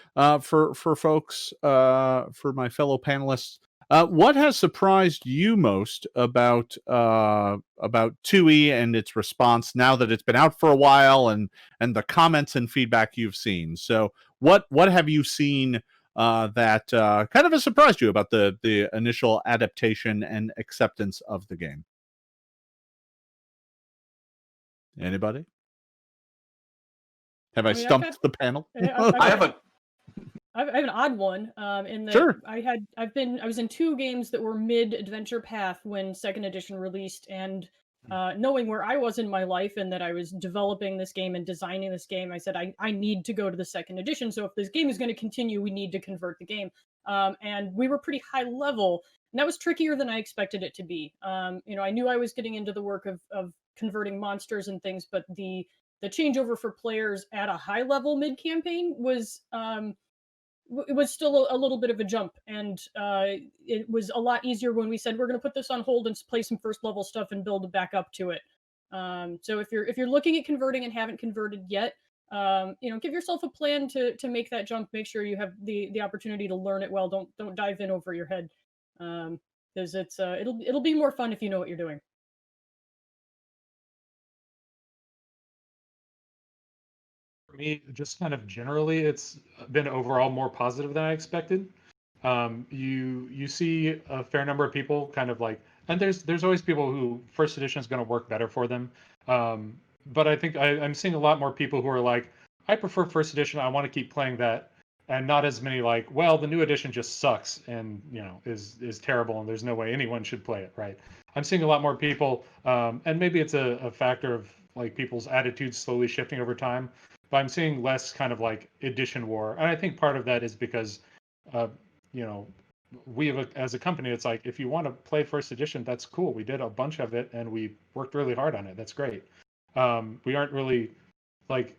Speaker 1: for folks, for my fellow panelists. What has surprised you most about 2E and its response now that it's been out for a while, and the comments and feedback you've seen? So what have you seen that kind of has surprised you about the initial adaptation and acceptance of the game? Anybody? Have I stumped the panel?
Speaker 3: I have
Speaker 4: an odd one. In that
Speaker 1: Sure.
Speaker 4: I was in 2 games that were mid adventure path when Second Edition released, and knowing where I was in my life and that I was developing this game and designing this game, I said I need to go to the Second Edition. So if this game is going to continue, we need to convert the game. And we were pretty high level, and that was trickier than I expected it to be. I knew I was getting into the work of converting monsters and things, but the changeover for players at a high level mid campaign was it was still a little bit of a jump, and it was a lot easier when we said we're going to put this on hold and play some first level stuff and build back up to it. So if you're looking at converting and haven't converted yet, give yourself a plan to make that jump. Make sure you have the opportunity to learn it well. Don't dive in over your head, because it'll be more fun if you know what you're doing.
Speaker 2: me, just kind of generally, it's been overall more positive than I expected. You see a fair number of people kind of like, and there's always people who first edition is going to work better for them. But I think I'm seeing a lot more people who are like, I prefer first edition. I want to keep playing that, and not as many like, well, the new edition just sucks and is terrible, and there's no way anyone should play it. Right? I'm seeing a lot more people, and maybe it's a factor of like people's attitudes slowly shifting over time. But I'm seeing less kind of like edition war, and I think part of that is because, you know, we have as a company, it's like if you want to play first edition, that's cool. We did a bunch of it, and we worked really hard on it. That's great. We aren't really like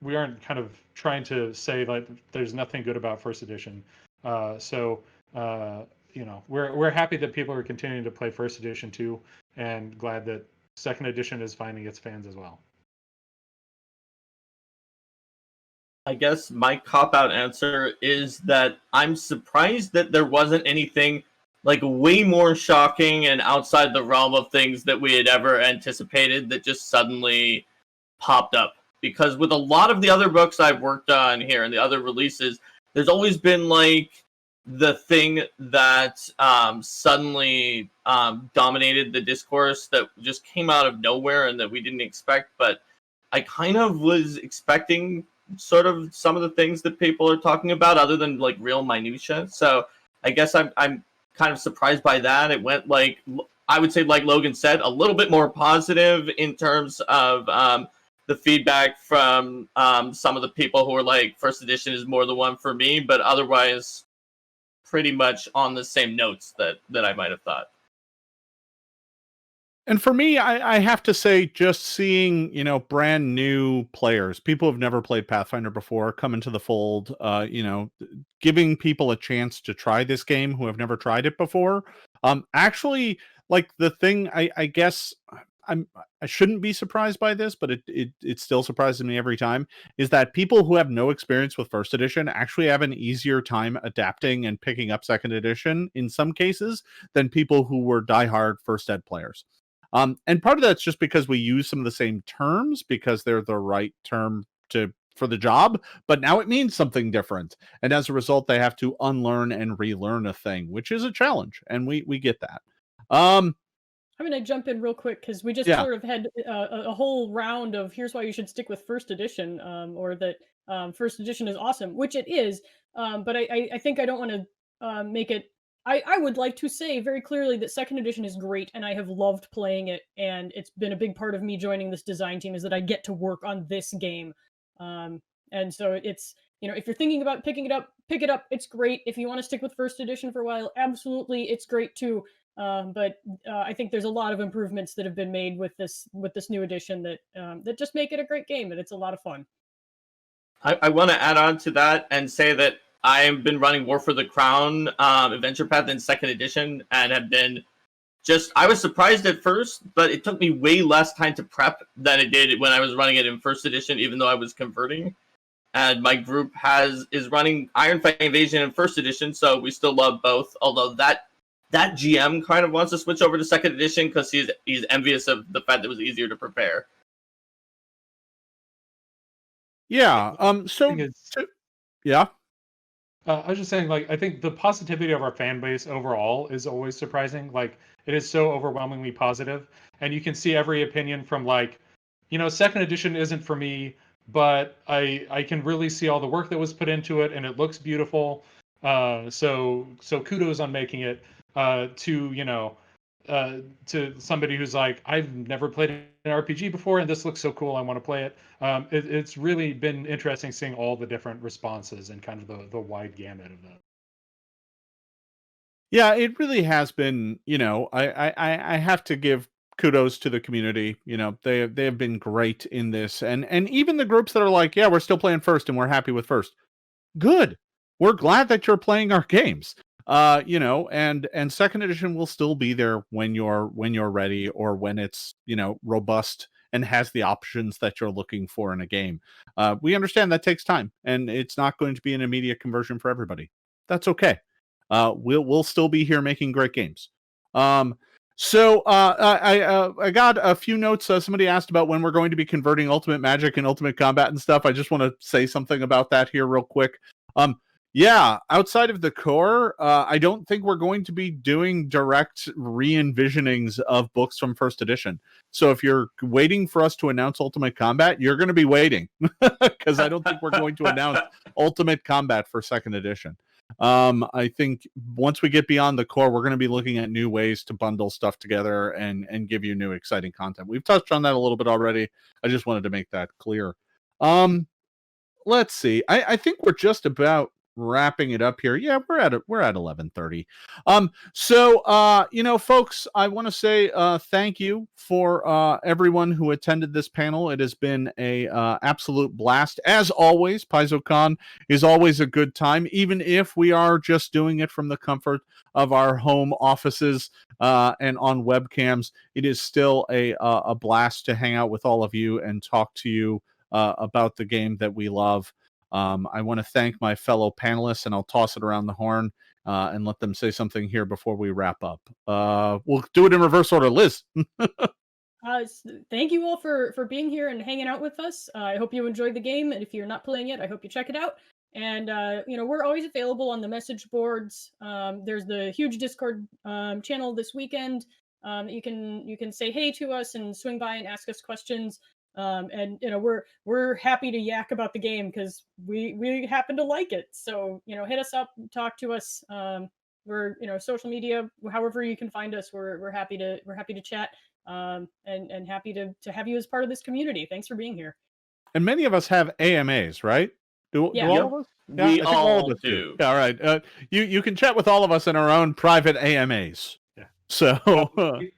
Speaker 2: we aren't kind of trying to say like there's nothing good about first edition. So we're happy that people are continuing to play first edition too, and glad that second edition is finding its fans as well.
Speaker 3: I guess my cop-out answer is that I'm surprised that there wasn't anything like way more shocking and outside the realm of things that we had ever anticipated that just suddenly popped up. Because with a lot of the other books I've worked on here and the other releases, there's always been like the thing that suddenly dominated the discourse that just came out of nowhere and that we didn't expect. But I kind of was expecting sort of some of the things that people are talking about other than like real minutia. So I guess I'm kind of surprised by that. It went like, I would say, like Logan said, a little bit more positive in terms of the feedback from some of the people who were like, first edition is more the one for me, but otherwise pretty much on the same notes that I might have thought.
Speaker 1: And for me, I have to say, just seeing, brand new players, people who've never played Pathfinder before, come into the fold, giving people a chance to try this game who have never tried it before. Actually, like the thing, I guess I shouldn't be surprised by this, but it still surprises me every time, is that people who have no experience with first edition actually have an easier time adapting and picking up second edition in some cases than people who were diehard first ed players. And part of that's just because we use some of the same terms because they're the right term for the job, but now it means something different. And as a result, they have to unlearn and relearn a thing, which is a challenge. And we get that.
Speaker 4: I'm going to jump in real quick because we just
Speaker 1: Yeah.
Speaker 4: sort of had a whole round of here's why you should stick with first edition, or that first edition is awesome, which it is. But I think I don't want to make it. I would like to say very clearly that second edition is great, and I have loved playing it, and it's been a big part of me joining this design team is that I get to work on this game. And so it's, if you're thinking about picking it up, pick it up. It's great. If you want to stick with first edition for a while, absolutely, it's great too. But I think there's a lot of improvements that have been made with this new edition that just make it a great game, and it's a lot of fun.
Speaker 3: I want to add on to that and say that I've been running War for the Crown Adventure Path in second edition and have been I was surprised at first, but it took me way less time to prep than it did when I was running it in first edition, even though I was converting. And my group is running Iron Fang Invasion in first edition, so we still love both, although that GM kind of wants to switch over to second edition because he's envious of the fact that it was easier to prepare.
Speaker 1: Yeah. Yeah.
Speaker 2: I was just saying, like, I think the positivity of our fan base overall is always surprising. Like, it is so overwhelmingly positive, and you can see every opinion from like, second edition isn't for me, but I can really see all the work that was put into it, and it looks beautiful. So kudos on making it. To somebody who's like, I've never played an RPG before, and this looks so cool, I want to play it. It's really been interesting seeing all the different responses and kind of the wide gamut of that.
Speaker 1: Yeah, it really has been, I have to give kudos to the community. They have been great in this. And even the groups that are like, yeah, we're still playing first and we're happy with first. Good. We're glad that you're playing our games. And second edition will still be there when you're ready or when it's, robust and has the options that you're looking for in a game. We understand that takes time and it's not going to be an immediate conversion for everybody. That's okay. We'll still be here making great games. So I got a few notes. Somebody asked about when we're going to be converting Ultimate Magic and Ultimate Combat and stuff. I just want to say something about that here real quick. Yeah, outside of the core, I don't think we're going to be doing direct re-envisionings of books from first edition. So if you're waiting for us to announce Ultimate Combat, you're going to be waiting, because I don't think we're going to announce Ultimate Combat for second edition. I think once we get beyond the core, we're going to be looking at new ways to bundle stuff together and give you new exciting content. We've touched on that a little bit already. I just wanted to make that clear. Let's see. I think we're just about wrapping it up here. Yeah, we're at 11:30. So folks, I want to say thank you for everyone who attended this panel. It has been a absolute blast. As always, PaizoCon is always a good time, even if we are just doing it from the comfort of our home offices and on webcams. It is still a blast to hang out with all of you and talk to you about the game that we love. I want to thank my fellow panelists, and I'll toss it around the horn and let them say something here before we wrap up. We'll do it in reverse order. Lyz.
Speaker 4: Thank you all for being here and hanging out with us. I hope you enjoyed the game, and if you're not playing it, I hope you check it out. And we're always available on the message boards. There's the huge Discord channel this weekend. You can say hey to us and swing by and ask us questions. And we're happy to yak about the game because we happen to like it. So hit us up, talk to us. We're social media, however you can find us. We're happy to chat. And happy to have you as part of this community. Thanks for being here.
Speaker 1: And many of us have AMAs, right? Do all of us?
Speaker 3: Yeah, we all do.
Speaker 1: Yeah, all right. You can chat with all of us in our own private AMAs. Yeah. So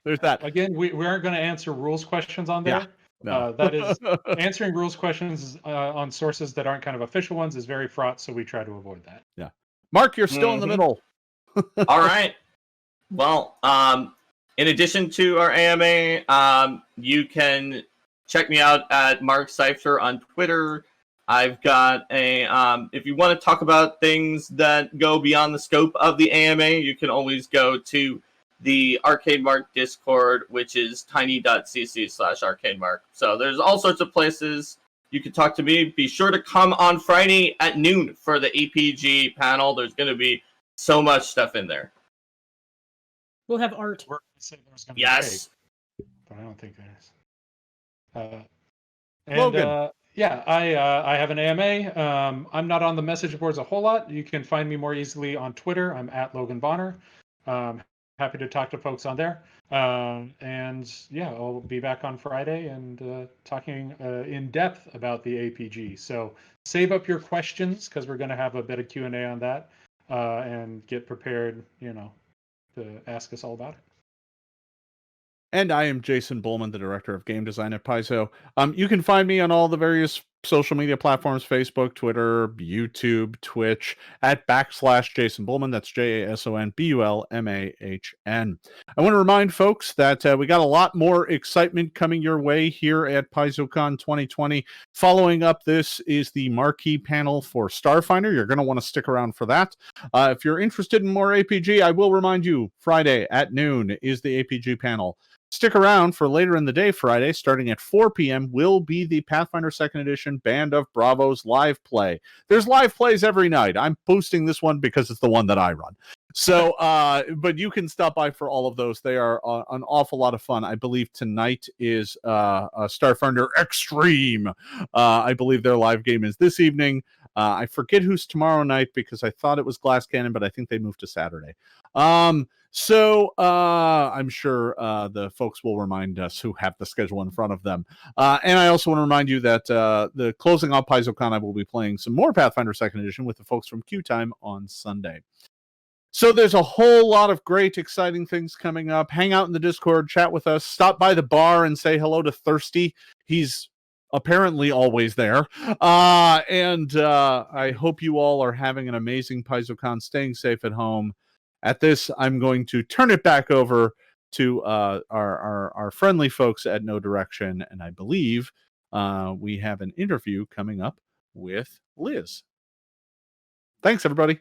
Speaker 1: there's that.
Speaker 2: Again, we aren't going to answer rules questions on there. Yeah. No. That is answering rules questions on sources that aren't kind of official ones is very fraught, so we try to avoid that.
Speaker 1: Yeah. Mark, you're still in the middle.
Speaker 3: All right. Well, in addition to our AMA, you can check me out at Mark Seifter on Twitter. I've got if you want to talk about things that go beyond the scope of the AMA, you can always go to the Arcade Mark Discord, which is tiny.cc/arcademark. So there's all sorts of places you can talk to me. Be sure to come on Friday at noon for the APG panel. There's going to be so much stuff in there.
Speaker 4: We'll have art.
Speaker 3: Yes.
Speaker 2: But I don't think there is. Logan. I have an AMA. I'm not on the message boards a whole lot. You can find me more easily on Twitter. I'm at Logan Bonner. Happy to talk to folks on there. I'll be back on Friday and talking in depth about the APG. So save up your questions because we're going to have a bit of Q&A on that and get prepared, to ask us all about it.
Speaker 1: And I am Jason Bulmahn, the Director of Game Design at Paizo. You can find me on all the various social media platforms, Facebook, Twitter, YouTube, Twitch, at /Jason Bulmahn. That's JasonBulmahn. I want to remind folks that we got a lot more excitement coming your way here at PaizoCon 2020. Following up, this is the marquee panel for Starfinder. You're going to want to stick around for that. If you're interested in more APG, I will remind you, Friday at noon is the APG panel. Stick around for later in the day Friday, starting at 4 p.m., will be the Pathfinder Second Edition Band of Bravos live play. There's live plays every night. I'm boosting this one because it's the one that I run. So, but you can stop by for all of those. They are an awful lot of fun. I believe tonight is Starfinder Extreme. I believe their live game is this evening. I forget who's tomorrow night because I thought it was Glass Cannon, but I think they moved to Saturday. So I'm sure the folks will remind us who have the schedule in front of them. And I also want to remind you that the closing out PaizoCon, I will be playing some more Pathfinder Second Edition with the folks from Q Time on Sunday. So there's a whole lot of great, exciting things coming up. Hang out in the Discord, chat with us, stop by the bar and say hello to Thirsty. He's apparently always there. I hope you all are having an amazing PaizoCon, staying safe at home. At this, I'm going to turn it back over to our friendly folks at No Direction, and I believe we have an interview coming up with Lyz. Thanks, everybody.